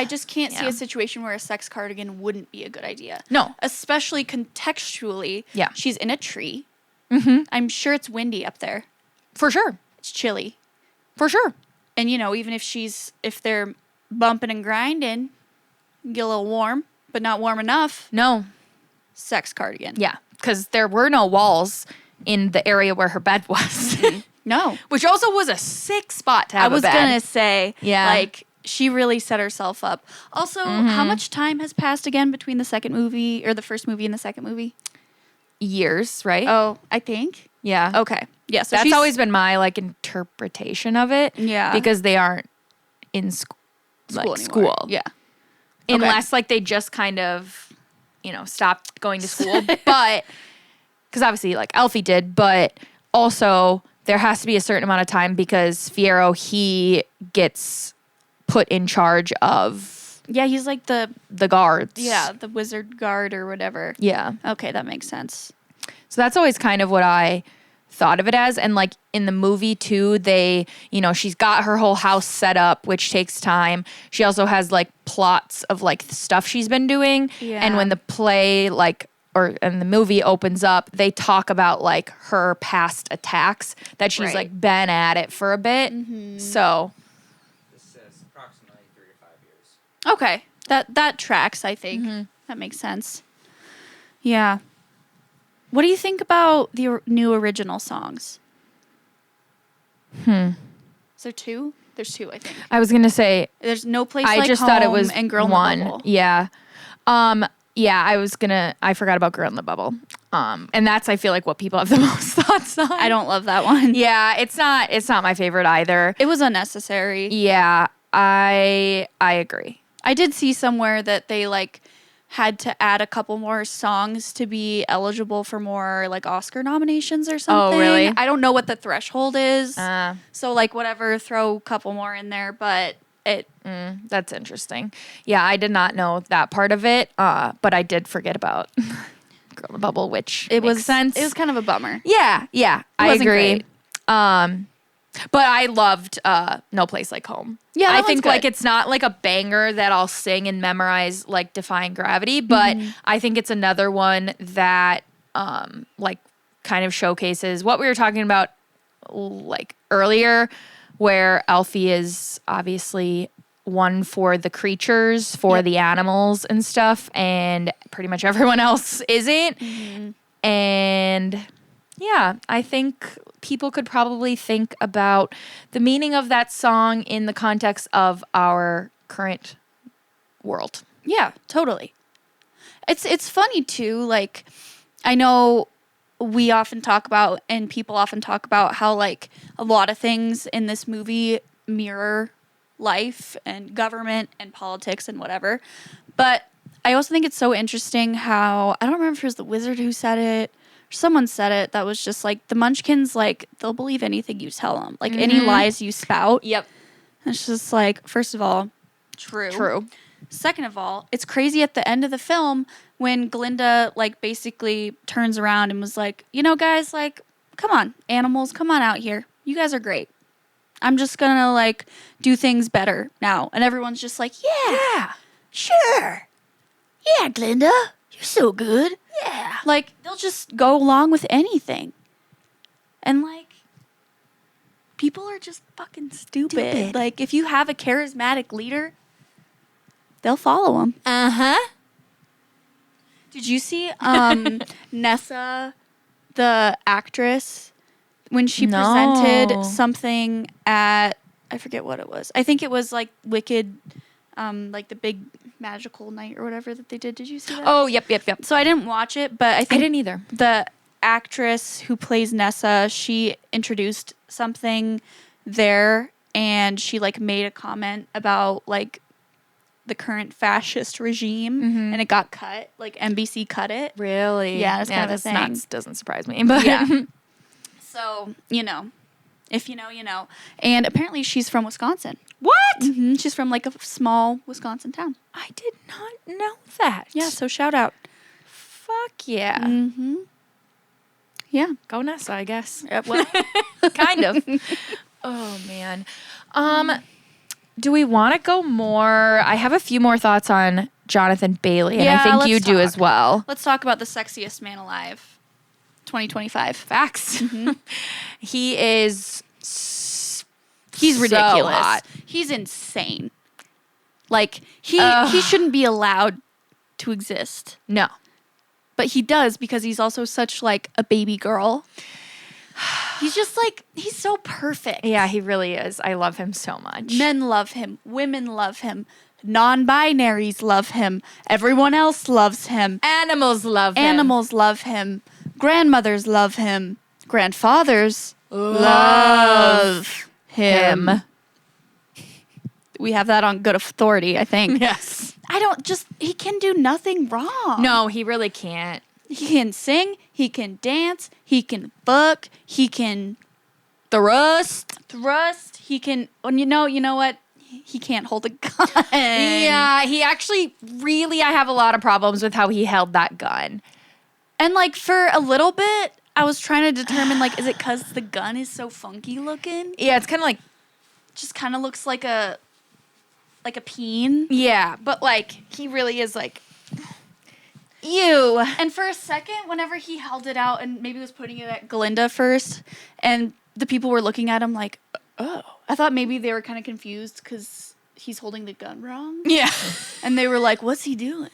just can't see a situation where a sex cardigan wouldn't be a good idea. No. Especially contextually. Yeah. She's in a tree. Mm-hmm. I'm sure it's windy up there. For sure. It's chilly. For sure. And, you know, even if they're bumping and grinding, get a little warm, but not warm enough, No. sex cardigan. Yeah. Because there were no walls in the area where her bed was. No. Which also was a sick spot to have I was a bed. going to say, Yeah. like, she really set herself up. Also, how much time has passed again between the second movie, or the first movie and the second movie? Years, right? Oh, I think. Yeah. Okay. Yeah, so That's always been my, like, interpretation of it. Yeah. Because they aren't in school anymore. Yeah. Unless, like, they just kind of, stopped going to school. But, because obviously, like, Alfie did, but also there has to be a certain amount of time because Fiyero, he gets put in charge of Yeah, he's like the guards. Yeah, the wizard guard or whatever. Yeah. Okay, that makes sense. So that's always kind of what I thought of it as. And like in the movie too, she's got her whole house set up, which takes time. She also has like plots of like the stuff she's been doing. Yeah. And when the play and the movie opens up, they talk about like her past attacks that she's like been at it for a bit. Mm-hmm. So This says approximately 3 to 5 years. Okay, that tracks, I think. Mm-hmm. That makes sense. Yeah. What do you think about the new original songs? Is there 2? There's 2, I think. I was gonna say There's No Place I Like just Home thought it was and Girl one. in the Bubble. Yeah. I forgot about Girl in the Bubble. And that's, I feel like, what people have the most thoughts on. I don't love that one. Yeah, it's not my favorite either. It was unnecessary. Yeah, I agree. I did see somewhere that they like had to add a couple more songs to be eligible for more like Oscar nominations or something. Oh, really? I don't know what the threshold is. Uh. So like whatever, throw a couple more in there, but That's interesting. Yeah, I did not know that part of it, but I did forget about Girl in the Bubble, which It makes was sense. It was kind of a bummer. Yeah, I wasn't agree. great. But I loved No Place Like Home. Yeah, that I one's think good. like it's not like a banger that I'll sing and memorize like Defying Gravity, but I think it's another one that like kind of showcases what we were talking about like earlier, where Alfie is obviously one for the creatures, for the animals and stuff, and pretty much everyone else isn't. And yeah, I think people could probably think about the meaning of that song in the context of our current world. Yeah, totally. It's funny too, like I know we often talk about and people often talk about how like a lot of things in this movie mirror life and government and politics and whatever. But I also think it's so interesting how I don't remember if it was the wizard who said it or someone said it that was just like the Munchkins, like they'll believe anything you tell them, like any lies you spout. Yep. It's just like, first of all, true. Second of all, it's crazy at the end of the film when Glinda like basically turns around and was like, you know, guys, like, come on, animals, come on out here. You guys are great. I'm just gonna like do things better now. And everyone's just like, yeah, sure. Yeah, Glinda, you're so good. Yeah. Like, they'll just go along with anything. And like, people are just fucking stupid. Like, if you have a charismatic leader, they'll follow him. Did you see Nessa, the actress, when she presented something at, I forget what it was. I think it was like Wicked, like the big magical night or whatever that they did. Did you see that? Oh, yep. So I didn't watch it, but I think didn't either. The actress who plays Nessa, she introduced something there and she like made a comment about like the current fascist regime and it got cut. Like NBC cut it. Really? Yeah, it's kind of a thing. Doesn't surprise me. But Yeah. So, you know, if you know, you know. And apparently she's from Wisconsin. What? She's from like a small Wisconsin town. I did not know that. Yeah, so shout out. Fuck yeah. Yeah. Go Nessa, I guess. Well, Kind of. Oh, man. Do we want to go more? I have a few more thoughts on Jonathan Bailey, and Yeah, I think let's you do talk. as well. let's talk about the sexiest man alive. 2025. Facts. He is He's so ridiculous. hot. He's insane. Like he shouldn't be allowed to exist, No. but he does because he's also such like a baby girl. He's just like he's so perfect. Yeah, he really is. I love him so much. Men love him. Women love him. Non-binaries love him. Everyone else loves him. Animals love him. Animals love him. Grandmothers love him. Grandfathers love him. We have that on good authority, I think. Yes. He can do nothing wrong. No, he really can't. He can sing. He can dance. He can fuck. He can Thrust. He can, and you know what? He can't hold a gun. Yeah, he actually really, I have a lot of problems with how he held that gun. And like for a little bit, I was trying to determine like, is it because the gun is so funky looking? Yeah, it's kind of like, Just kind of looks like a peen. yeah, but like, he really is like, ew. And for a second, whenever he held it out and maybe was putting it at Glinda first, and the people were looking at him like, oh. I thought maybe they were kind of confused because he's holding the gun wrong. Yeah. And they were like, what's he doing?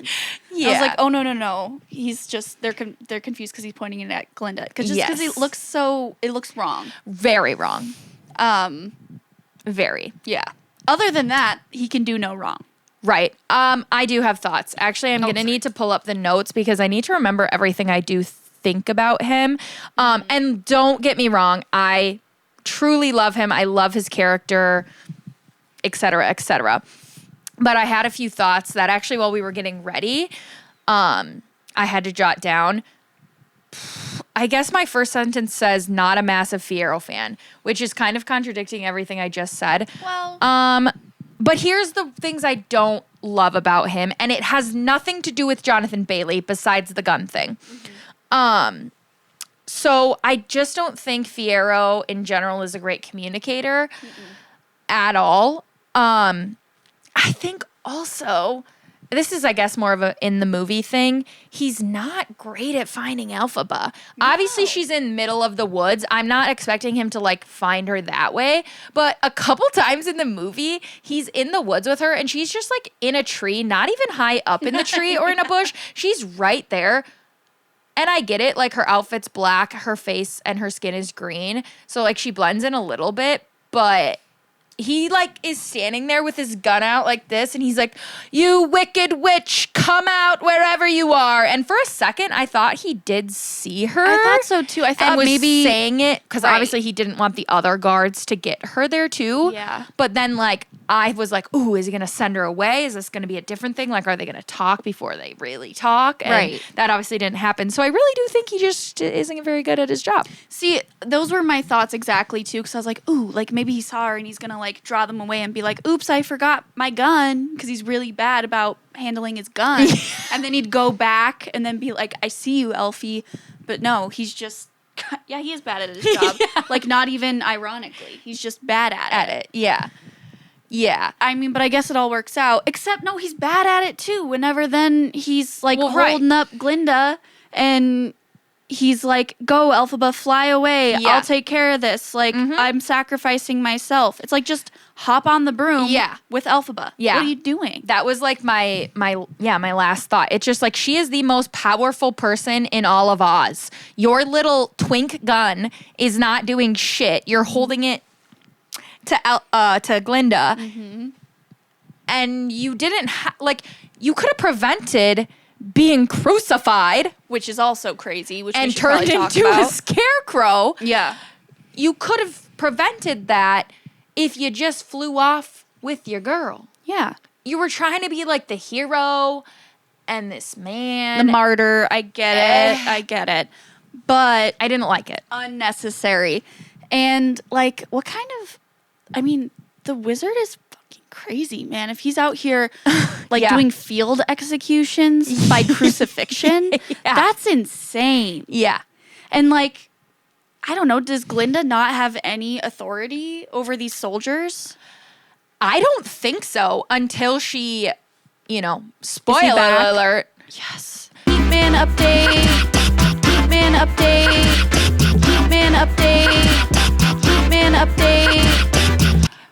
Yeah. I was like, oh, no. He's just, they're confused because he's pointing it at Glinda. Because Yes. it looks wrong. Very wrong. Very. Yeah. Other than that, he can do no wrong. Right. I do have thoughts. Actually, I'm going to need to pull up the notes because I need to remember everything I do think about him. And don't get me wrong, I truly love him. I love his character, et cetera, et cetera. But I had a few thoughts that actually while we were getting ready, I had to jot down. I guess my first sentence says not a massive Fierro fan, which is kind of contradicting everything I just said. Well, But here's the things I don't love about him, and it has nothing to do with Jonathan Bailey besides the gun thing. So I just don't think Fiyero in general is a great communicator at all. I think also, this is, I guess, more of a in the movie thing. He's not great at finding Elphaba. No. Obviously, she's in middle of the woods. I'm not expecting him to like find her that way. But a couple times in the movie, he's in the woods with her and she's just like in a tree, not even high up in the tree or in a bush. She's right there. And I get it. Like her outfit's black, her face and her skin is green. So like she blends in a little bit, but he like is standing there with his gun out like this and he's like, "You wicked witch, come out wherever you are." And for a second I thought he did see her. I thought so too. I thought and was maybe saying it because obviously he didn't want the other guards to get her there too. Yeah. But then like I was like, "Ooh, is he gonna send her away? Is this gonna be a different thing? Like, are they gonna talk before they really talk?" And that obviously didn't happen. So I really do think he just isn't very good at his job. See, those were my thoughts exactly too, because I was like, "Ooh, like maybe he saw her and he's gonna like draw them away and be like, oops, I forgot my gun," because he's really bad about handling his gun. And then he'd go back and then be like, "I see you, Elfie," but no, he's just. Yeah, he is bad at his job. Like, not even ironically. He's just bad at it. Yeah. Yeah. I mean, but I guess it all works out. Except, no, he's bad at it, too. Whenever then he's, like, holding up Glinda and he's like, "Go, Elphaba, fly away. Yeah. I'll take care of this. Like, I'm sacrificing myself." It's like, just hop on the broom with Elphaba. Yeah. What are you doing? That was like my last thought. It's just like she is the most powerful person in all of Oz. Your little twink gun is not doing shit. You're holding it to Glinda. And you didn't you could have prevented being crucified, Which is also crazy. Which and turned into a scarecrow. Yeah. You could have prevented that if you just flew off with your girl. Yeah. You were trying to be like the hero and this man. The martyr. I get it. I get it. But I didn't like it. Unnecessary. And like, what kind of, I mean, the wizard is fucking crazy, man. If he's out here like doing field executions by crucifixion, that's insane. Yeah. And like, I don't know, does Glinda not have any authority over these soldiers? I don't think so until she, spoiler alert. Yes. Man update. Man update. Man update. Man update.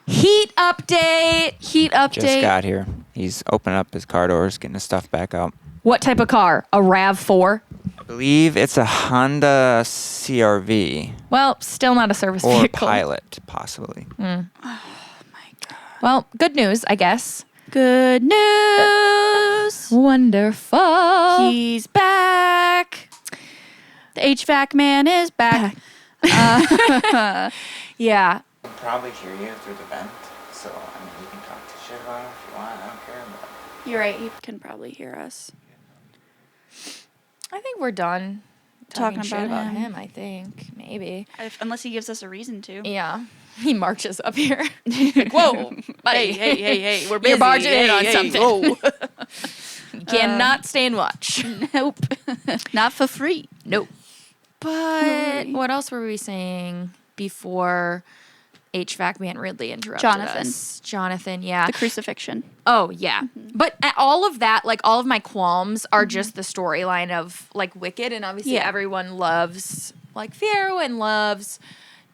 Heat update. Heat update. Just got here. He's opening up his car doors, getting his stuff back out. What type of car? A RAV4? I believe it's a Honda CRV. Well, still not a service or vehicle. Or Pilot, possibly. Oh, my God. Well, good news, I guess. Good news. Wonderful. He's back. The HVAC man is back. Yeah. I'll probably hear you through the vent, so you can talk to shit about it if you want. I don't care. But you're right. He can probably hear us. I think we're done talking shit about him. him. I think maybe unless he gives us a reason to. Yeah, he marches up here. Like, whoa, buddy, hey, we're busy. You're barging in on something. Whoa. You cannot stay and watch. Nope, not for free. Nope. But what else were we saying before HVAC man Ridley interrupted us? Jonathan, yeah. The crucifixion. Oh, yeah. But all of that, like, all of my qualms are just the storyline of, like, Wicked. And obviously everyone loves, like, Fiyero and loves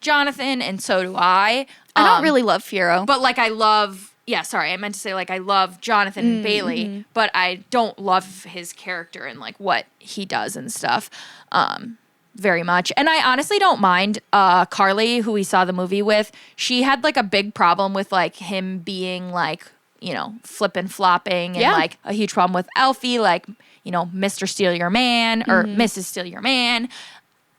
Jonathan, and so do I. I don't really love Fiyero. But, like, I love... Yeah, sorry. I meant to say, like, I love Jonathan Bailey, but I don't love his character and, like, what he does and stuff very much. And I honestly don't mind Carly, who we saw the movie with. She had, like, a big problem with, like, him being, like, flipping, flopping, and, like, a huge problem with Elfie, like, Mr. Steal Your Man or Mrs. Steal Your Man.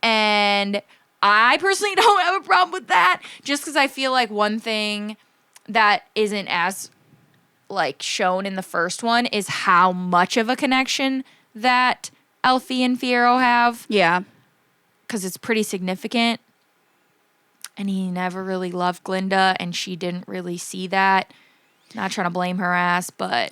And I personally don't have a problem with that, just because I feel like one thing that isn't as, like, shown in the first one is how much of a connection that Elfie and Fiyero have. Yeah. Because it's pretty significant. And he never really loved Glinda, and she didn't really see that. Not trying to blame her ass, but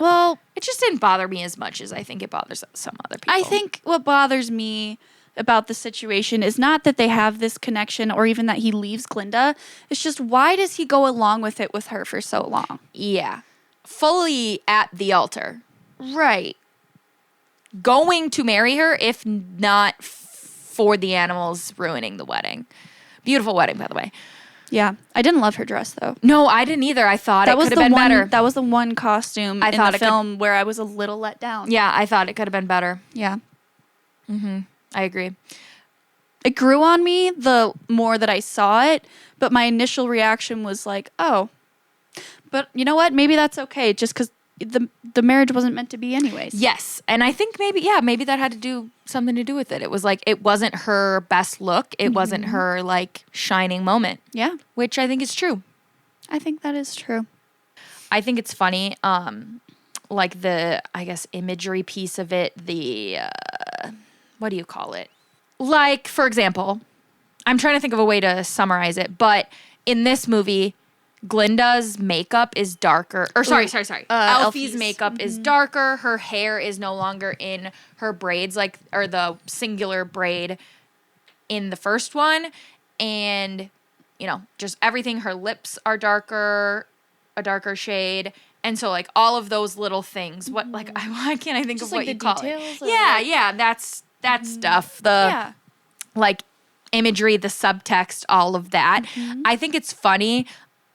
it just didn't bother me as much as I think it bothers some other people. I think what bothers me about the situation is not that they have this connection or even that he leaves Glinda. It's just, why does he go along with it with her for so long? Yeah. Fully at the altar. Right. Going to marry her, if not for the animals ruining the wedding. Beautiful wedding, by the way. Yeah. I didn't love her dress, though. No, I didn't either. I thought it could have been better. That was the one costume in the film where I was a little let down. Yeah, I thought it could have been better. Yeah. I agree. It grew on me the more that I saw it, but my initial reaction was like, oh. But you know what? Maybe that's okay, just because the marriage wasn't meant to be anyways. Yes. And I think maybe that had to do something to do with it. It was like, it wasn't her best look. It wasn't her like shining moment. Yeah. Which I think is true. I think that is true. I think it's funny, like the, I guess, imagery piece of it, the, what do you call it? Like, for example, I'm trying to think of a way to summarize it, but in this movie, Glinda's makeup is darker. Or sorry. Elfie's makeup is darker. Her hair is no longer in her braids, like, or the singular braid in the first one. And, you know, just everything. Her lips are darker, a darker shade. And so, like, all of those little things. What, like, why can't I think just of what like you call it? Yeah, yeah. That's stuff. The, like, imagery, the subtext, all of that. I think it's funny.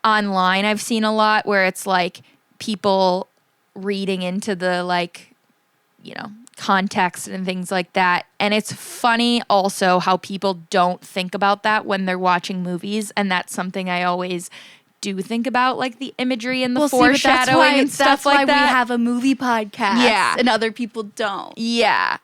Online, I've seen a lot where it's like people reading into the, like, you know, context and things like that. And it's funny also how people don't think about that when they're watching movies. And that's something I always do think about, like the imagery and the foreshadowing and stuff like that. That's why we have a movie podcast. Yeah. And other people don't. Yeah.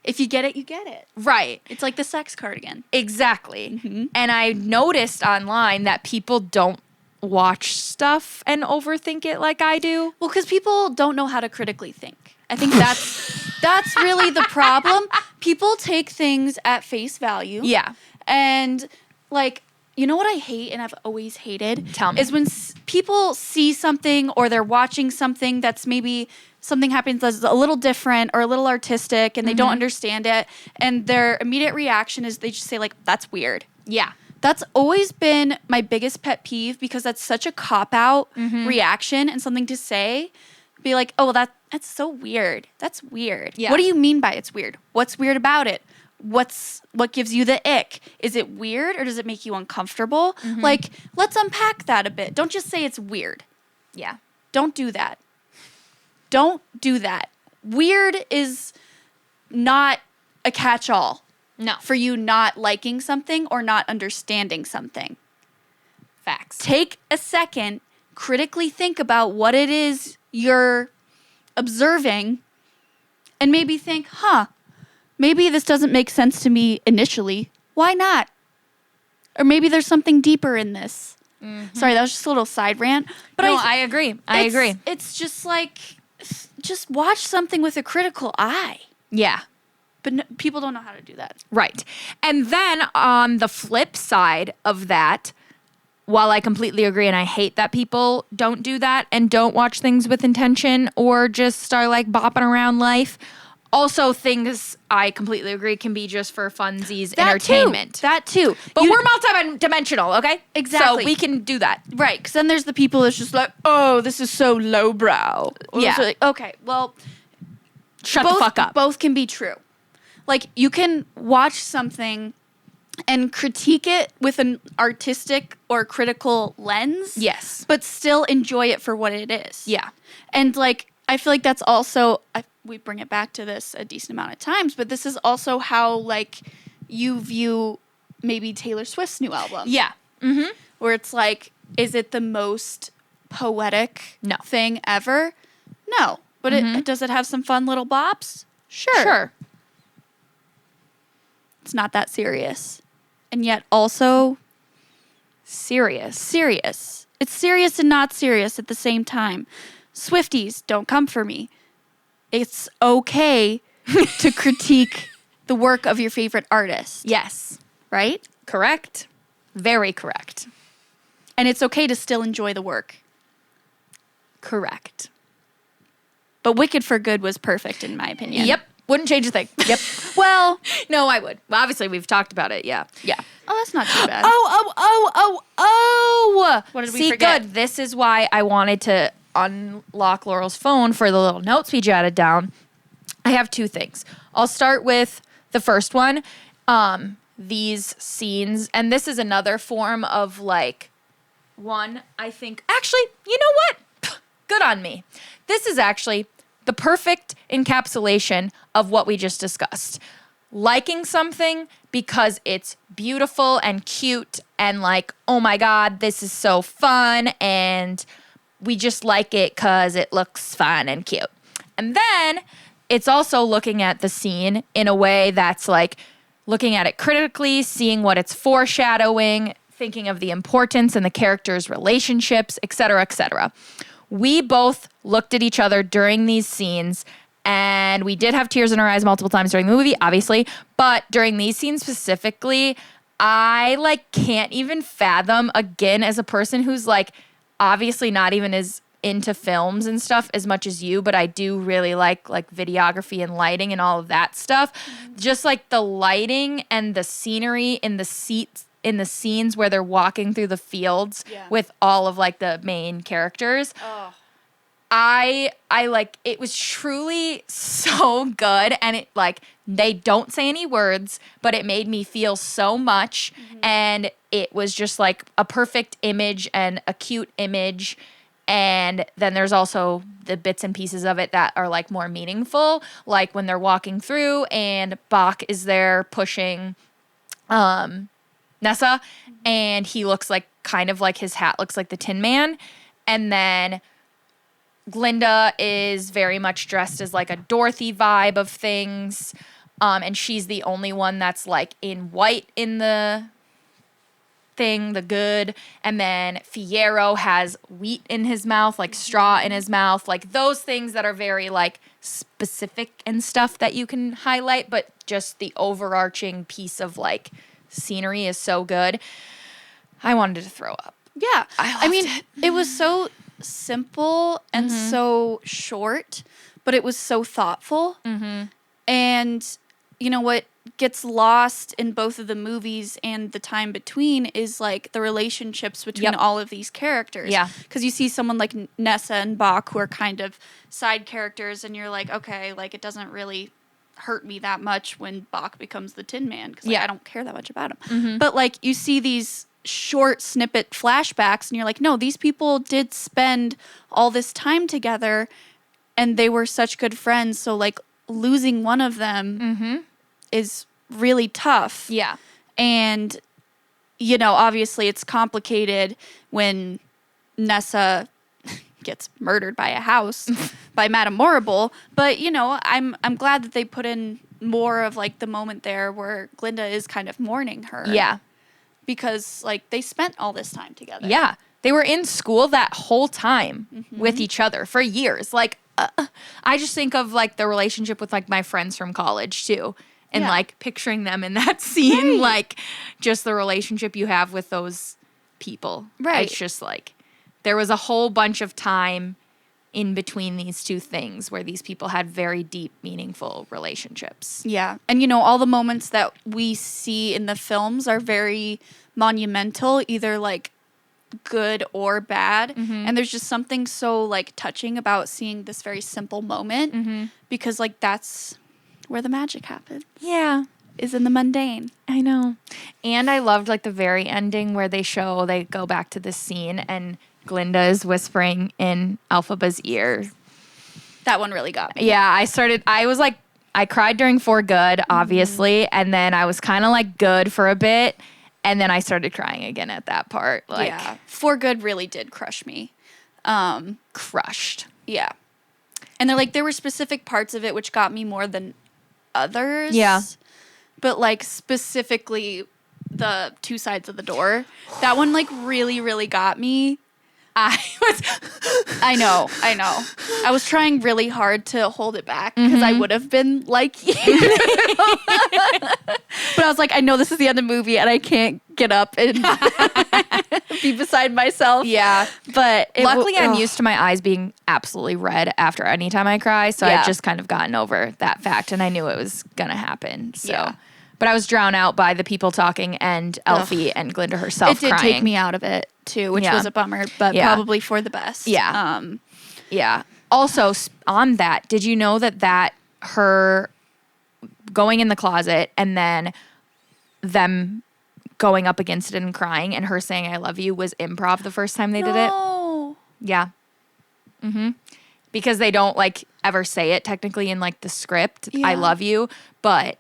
If you get it, you get it. Right. It's like the sex cardigan. Exactly. And I noticed online that people don't watch stuff and overthink it like I do. Well, because people don't know how to critically think. I think that's really the problem. People take things at face value. Yeah. And, like, you know what I hate and I've always hated? Tell me. Is when people see something or they're watching something that's maybe something happens that's a little different or a little artistic and they don't understand it. And their immediate reaction is they just say, like, that's weird. Yeah. That's always been my biggest pet peeve because that's such a cop-out reaction and something to say. Be like, oh, well, that's so weird. That's weird. Yeah. What do you mean by it's weird? What's weird about it? What gives you the ick? Is it weird or does it make you uncomfortable? Like, let's unpack that a bit. Don't just say it's weird. Yeah. Don't do that. Don't do that. Weird is not a catch-all. No. For you not liking something or not understanding something. Facts. Take a second, critically think about what it is you're observing, and maybe think, maybe this doesn't make sense to me initially. Why not? Or maybe there's something deeper in this. Sorry, that was just a little side rant. But no, I agree. I agree. It's just like, just watch something with a critical eye. Yeah. But people don't know how to do that. Right. And then on the flip side of that, while I completely agree and I hate that people don't do that and don't watch things with intention or just are like bopping around life, also things I completely agree can be just for funsies, entertainment. That too. But we're multi-dimensional, okay? Exactly. So we can do that. Right. Because then there's the people that's just like, oh, this is so lowbrow. Yeah. Like, okay, well. Shut the fuck up. Both can be true. Like, you can watch something and critique it with an artistic or critical lens. Yes. But still enjoy it for what it is. Yeah. And, like, I feel like that's also, we bring it back to this a decent amount of times, but this is also how, like, you view maybe Taylor Swift's new album. Yeah. Mm-hmm. Where it's like, is it the most poetic thing ever? No. But does it have some fun little bops? Sure. It's not that serious. And yet also serious. It's serious and not serious at the same time. Swifties, don't come for me. It's okay to critique the work of your favorite artist. Yes. Right? Correct. Very correct. And it's okay to still enjoy the work. Correct. But Wicked for Good was perfect in my opinion. Yep. Wouldn't change a thing. Yep. Well, No, I would. Well, obviously, we've talked about it. Yeah. yeah. Oh, that's not too bad. Oh. What did we See, forget? good. This is why I wanted to unlock Laurel's phone for the little notes we jotted down. I have two things. I'll start with the first one. These scenes, and this is another form of like one, I think. Actually, you know what? Good on me. This is actually the perfect encapsulation of what we just discussed. Liking something because it's beautiful and cute and like, oh my God, this is so fun. And we just like it because it looks fun and cute. And then it's also looking at the scene in a way that's like looking at it critically, seeing what it's foreshadowing, thinking of the importance and the characters' relationships, et cetera, et cetera. We both looked at each other during these scenes, and we did have tears in our eyes multiple times during the movie, obviously, but during these scenes specifically, I like can't even fathom, again, as a person who's like obviously not even as into films and stuff as much as you, but I do really like videography and lighting and all of that stuff. Mm-hmm. Just like the lighting and the scenery in the seats in the scenes where they're walking through the fields with all of like the main characters. Oh. I like, it was truly so good, and it like, they don't say any words, but it made me feel so much. Mm-hmm. And it was just like a perfect image and a cute image. And then there's also the bits and pieces of it that are like more meaningful, like when they're walking through and Bach is there pushing Nessa, and he looks like kind of like his hat looks like the Tin Man. And then Glinda is very much dressed as like a Dorothy vibe of things. And she's the only one that's like in white in the thing, the good. And then Fiyero has wheat in his mouth, like straw in his mouth, like those things that are very like specific and stuff that you can highlight, but just the overarching piece of like scenery is so good. I wanted to throw up. Yeah. I mean, it was so simple and so short, but it was so thoughtful. Mm-hmm. And you know what gets lost in both of the movies and the time between is like the relationships between all of these characters. Yeah. Because you see someone like Nessa and Bach who are kind of side characters, and you're like, okay, like it doesn't really hurt me that much when Bach becomes the Tin Man, because like, I don't care that much about him. Mm-hmm. But like you see these short snippet flashbacks and you're like, no, these people did spend all this time together and they were such good friends, so like losing one of them is really tough. Yeah. And you know, obviously it's complicated when Nessa gets murdered by a house by Madame Morrible, but you know, I'm glad that they put in more of like the moment there where Glinda is kind of mourning her. Yeah. Because like they spent all this time together. Yeah. They were in school that whole time with each other for years. Like I just think of like the relationship with like my friends from college too. And like picturing them in that scene, like just the relationship you have with those people. Right. It's just like there was a whole bunch of time in between these two things where these people had very deep, meaningful relationships. Yeah. And, you know, all the moments that we see in the films are very monumental, either like good or bad. Mm-hmm. And there's just something so like touching about seeing this very simple moment because like that's where the magic happens. Yeah. Is in the mundane. I know. And I loved like the very ending where they go back to this scene and Glinda is whispering in Elphaba's ear. That one really got me. Yeah, I cried during For Good, obviously, and then I was kind of like good for a bit, and then I started crying again at that part. Like, yeah, For Good really did crush me. Crushed. Yeah. And there were specific parts of it which got me more than others. Yeah. But like specifically the Two Sides of the Door, that one like really, really got me. I know. I was trying really hard to hold it back because I would have been like you. But I was like, I know this is the end of the movie and I can't get up and be beside myself. Yeah. But luckily I'm used to my eyes being absolutely red after any time I cry. So I've just kind of gotten over that fact and I knew it was going to happen. So. Yeah. But I was drowned out by the people talking and Elfie and Glinda herself crying. It did take me out of it too, which was a bummer, but probably for the best. Yeah. Yeah. Also, on that, did you know that her going in the closet and then them going up against it and crying and her saying I love you was improv the first time they did it? Yeah. Mm-hmm. Because they don't like ever say it technically in like the script, I love you, but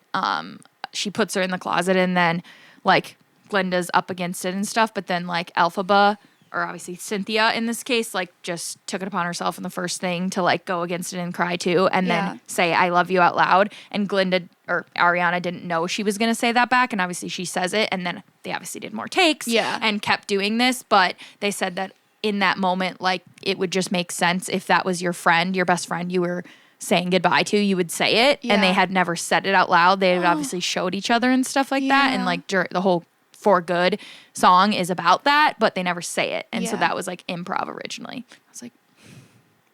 she puts her in the closet and then like Glinda's up against it and stuff, but then like Elphaba, or obviously Cynthia in this case, like just took it upon herself in the first thing to like go against it and cry too and then say I love you out loud, and Glinda or Ariana didn't know she was going to say that back, and obviously she says it, and then they obviously did more takes and kept doing this, but they said that in that moment like it would just make sense if that was your friend, your best friend you were saying goodbye to, you would say it, and they had never said it out loud. They had obviously showed each other and stuff like that, and like the whole For Good song is about that, but they never say it, and so that was like improv originally. I was like,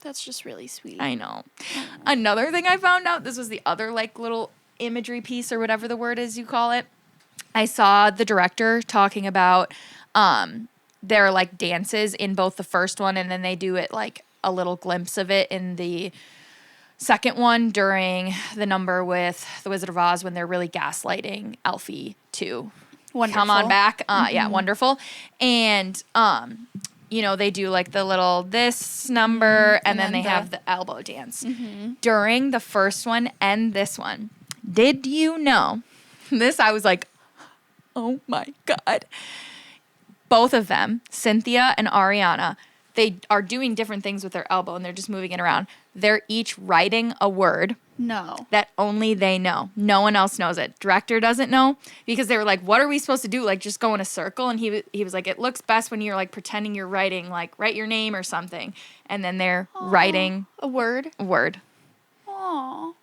that's just really sweet. I know. Another thing I found out, this was the other like little imagery piece or whatever the word is you call it. I saw the director talking about their like dances in both the first one, and then they do it like a little glimpse of it in the second one during the number with the Wizard of Oz when they're really gaslighting Elfie to come on back. Yeah, wonderful. And, you know, they do like the little this number and then they have the elbow dance. During the first one and this one, did you know, this I was like, oh my God. Both of them, Cynthia and Ariana, they are doing different things with their elbow and they're just moving it around. They're each writing a word. That only they know. No one else knows it. Director doesn't know because they were like, what are we supposed to do? Like just go in a circle? And he was like, it looks best when you're like pretending you're writing, like write your name or something. And then they're writing a word. Aww.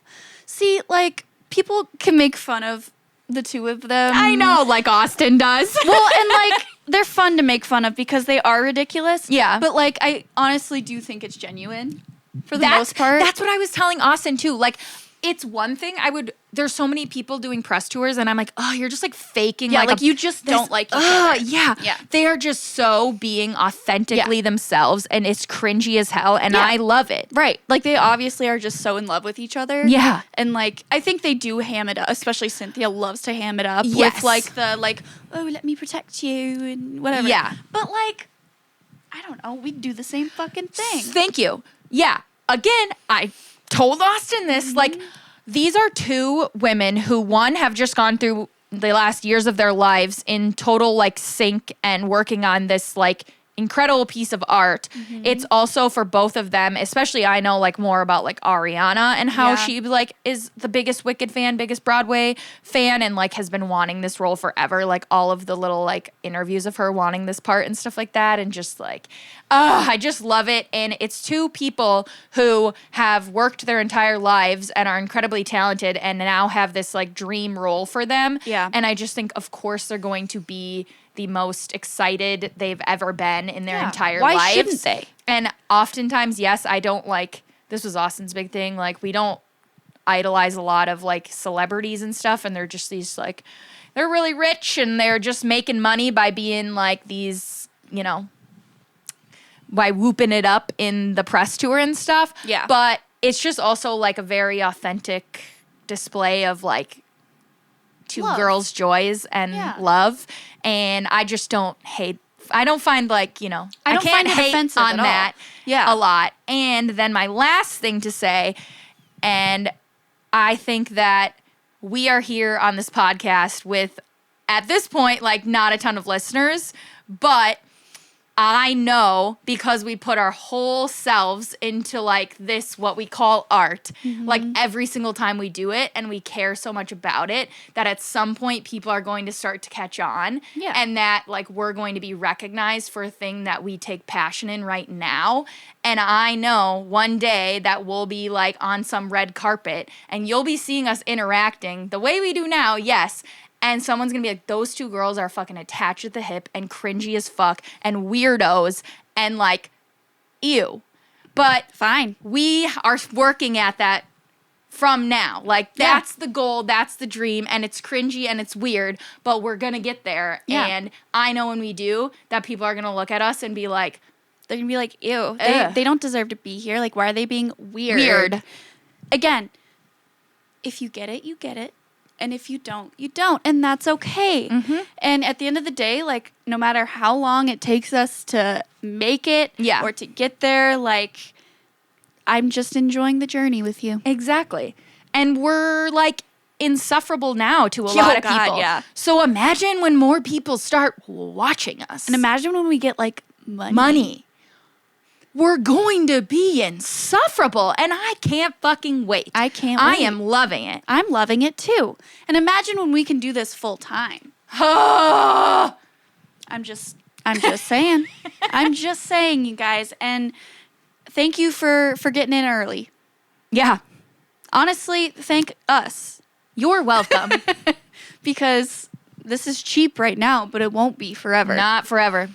See, like people can make fun of the two of them. I know, like Austin does. Well, and like they're fun to make fun of because they are ridiculous. Yeah. But like I honestly do think it's genuine for the most part. That's what I was telling Austin too. Like it's one thing there's so many people doing press tours and I'm like, oh, you're just like faking. Yeah, like you just don't like each other. Yeah. They are just so being authentically themselves and it's cringy as hell and I love it. Right. Like they obviously are just so in love with each other. Yeah. And like I think they do ham it up, especially Cynthia loves to ham it up with like the like, oh, let me protect you and whatever. Yeah. But like, I don't know, we'd do the same fucking thing. Thank you. Yeah. Again, I told Austin this, like, these are two women who, one, have just gone through the last years of their lives in total, like, sync and working on this, like, incredible piece of art. It's also for both of them, especially I know, like, more about, like, Ariana and how she, like, is the biggest Wicked fan, biggest Broadway fan, and, like, has been wanting this role forever. Like, all of the little, like, interviews of her wanting this part and stuff like that, and just, like, I just love it. And it's two people who have worked their entire lives and are incredibly talented and now have this, like, dream role for them. Yeah. And I just think, of course, they're going to be the most excited they've ever been in their entire lives. Why shouldn't they? And oftentimes, yes, I don't like, this was Austin's big thing, like we don't idolize a lot of like celebrities and stuff, and they're just these like, they're really rich and they're just making money by being like these, you know, by whooping it up in the press tour and stuff. Yeah. But it's just also like a very authentic display of like two girls' joys and love. And I just don't I don't find like, you know, I can't hate on that a lot. And then my last thing to say, and I think that we are here on this podcast with, at this point, like not a ton of listeners, but I know because we put our whole selves into like this, what we call art, like every single time we do it, and we care so much about it that at some point people are going to start to catch on, and that like we're going to be recognized for a thing that we take passion in right now. And I know one day that we'll be like on some red carpet and you'll be seeing us interacting the way we do now, yes. And someone's going to be like, those two girls are fucking attached at the hip and cringy as fuck and weirdos and like, ew. But fine. We are working at that from now. Like, that's the goal, that's the dream, and it's cringy and it's weird, but we're going to get there. Yeah. And I know when we do that people are going to look at us and be like, they're going to be like, ew, they don't deserve to be here. Like, why are they being weird? Again, if you get it, you get it. And if you don't, you don't. And that's okay. And at the end of the day, like, no matter how long it takes us to make it or to get there, like, I'm just enjoying the journey with you. Exactly. And we're, like, insufferable now to a lot of people. Yeah. So imagine when more people start watching us. And imagine when we get, like, money. We're going to be insufferable, and I can't fucking wait. I can't wait. I am loving it. I'm loving it, too. And imagine when we can do this full time. I'm just saying. I'm just saying, you guys. And thank you for getting in early. Yeah. Honestly, thank us. You're welcome. Because this is cheap right now, but it won't be forever. Not forever.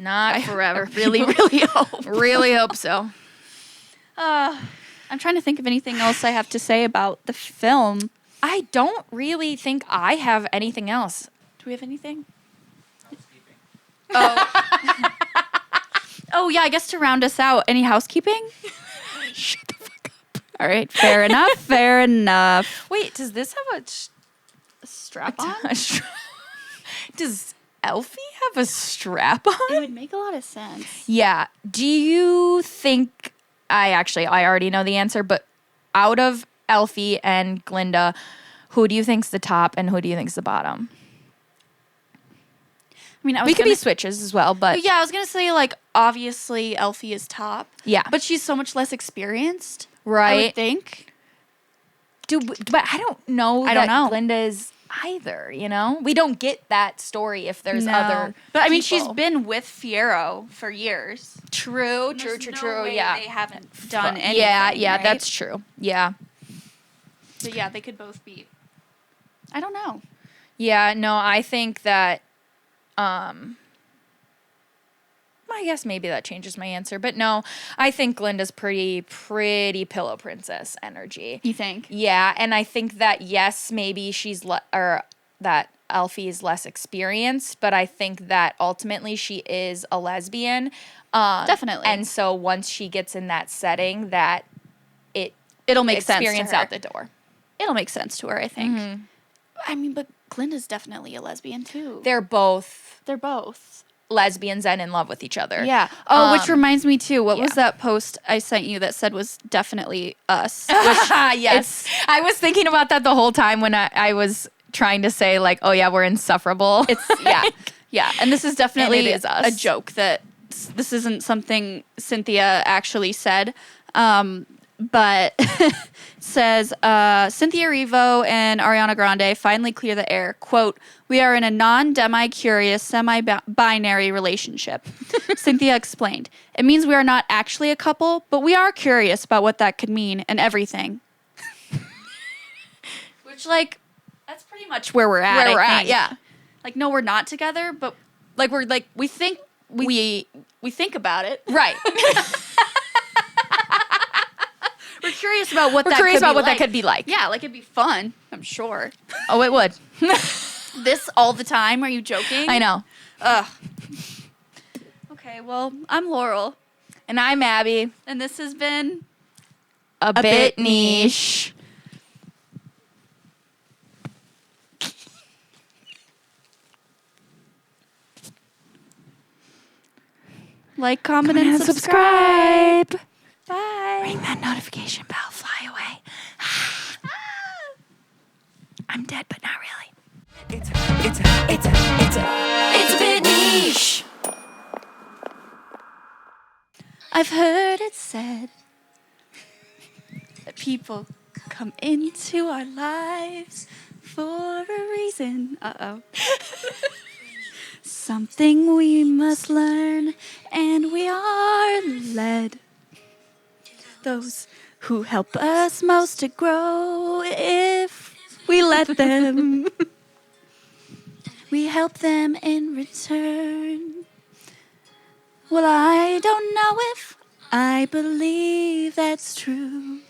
Not forever. I really, really hope. Really hope so. I'm trying to think of anything else I have to say about the film. I don't really think I have anything else. Do we have anything? Oh. Oh, yeah, I guess to round us out, any housekeeping? Shut the fuck up. All right, fair enough, fair enough. Wait, does this have a strap on? Does Elfie have a strap on? It would make a lot of sense. Yeah. Do you think... I already know the answer, but out of Elfie and Glinda, who do you think's the top and who do you think's the bottom? I mean, we could be switches as well, but... Yeah, I was going to say, like, obviously Elfie is top. Yeah. But she's so much less experienced. Right. I would think. But I don't know that Glinda is either, you know? We don't get that story if there's other But, I mean, people. she's been with Fiero for years. True. Yeah. They haven't done anything. Yeah, right? that's true. Yeah. But, yeah, they could both be... I don't know. Yeah, no, I think that... I guess maybe that changes my answer, but no, I think Glinda's pretty Pillow Princess energy. You think? Yeah, and I think that yes, maybe she's that Elfie is less experienced, but I think that ultimately she is a lesbian. Definitely. And so once she gets in that setting, that it'll make sense to experience her. out the door. It'll make sense to her, I think. Mm-hmm. I mean, but Glinda's definitely a lesbian too. They're both lesbians and in love with each other. Yeah. Oh, which reminds me too. What was that post I sent you that said was definitely us? Yes. I was thinking about that the whole time when I was trying to say like, oh yeah, we're insufferable. Yeah. And this is definitely is us. a joke that this isn't something Cynthia actually said. But says, Cynthia Erivo and Ariana Grande finally clear the air. Quote, "We are in a non-demi-curious, semi-binary relationship." Cynthia explained, "It means we are not actually a couple, but we are curious about what that could mean and everything." Which, like, that's pretty much where we're at. I think. Yeah. Like, no, we're not together, but like we think about it. Right. We're curious about what that could be like. Yeah, like it'd be fun, I'm sure. Oh, it would. This all the time? Are you joking? I know. Ugh. Okay, well, I'm Laurel. And I'm Abby. And this has been A bit niche. Like, comment, and subscribe. Bye. Ring that notification bell. Fly away. I'm dead, but not really. It's a bit niche. I've heard it said that people come into our lives for a reason. Uh-oh. Something we must learn, and we are led. Those who help us most to grow, if we let them, we help them in return. Well, I don't know if I believe that's true,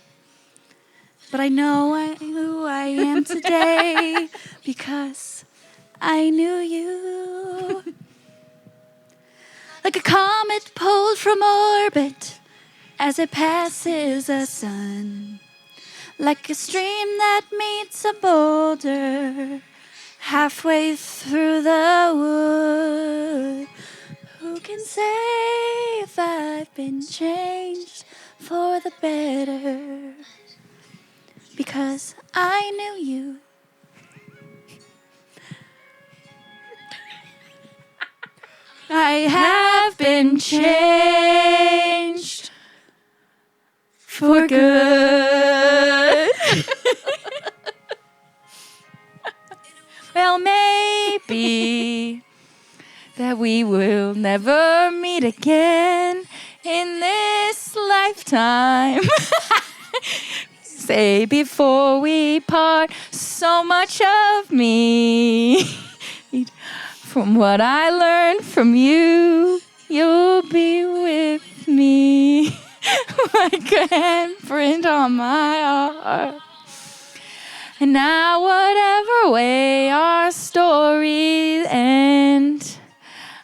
but I know who I am today because I knew you. Like a comet pulled from orbit as it passes the sun. Like a stream that meets a boulder halfway through the wood. Who can say if I've been changed for the better? Because I knew you. I have been changed for good. Well, maybe that we will never meet again in this lifetime. Say before we part, so much of me. From what I learned from you, you'll be with me. Like a handprint on my heart. And now whatever way our stories end,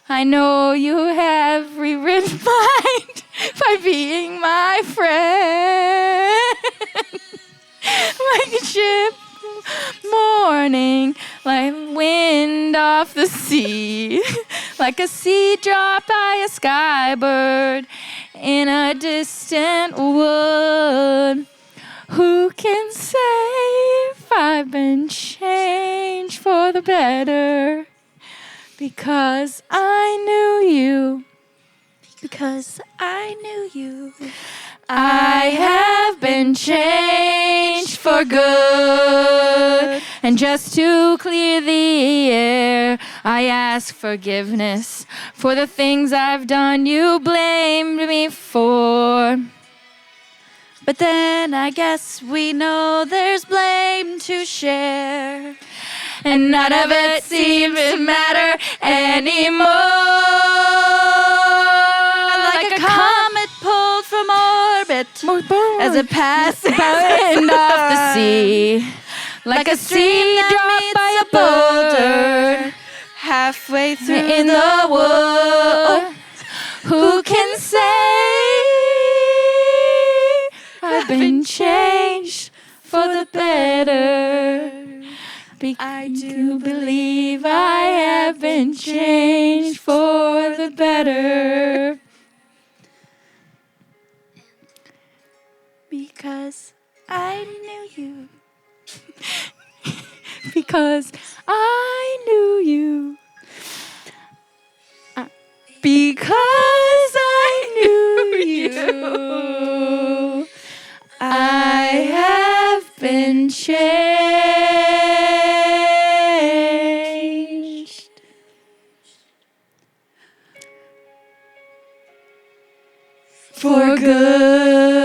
I know you have rewritten mine by being my friend. Like a ship morning, like wind off the sea, like a seed dropped by a skybird in a distant wood. Who can say if I've been changed for the better? Because I knew you. Because I knew you. I have been changed for good. And just to clear the air, I ask forgiveness for the things I've done you blamed me for. But then I guess we know there's blame to share. And none of it seems to matter anymore. Like a comet pulled from orbit as it passes wind off the sea. Like a stream dropped by a boulder halfway through in the wood. Who can say I've been changed for the better? I do believe I have been changed for the better. Because I knew you. Because I knew you. Because I knew you. I have been changed for good.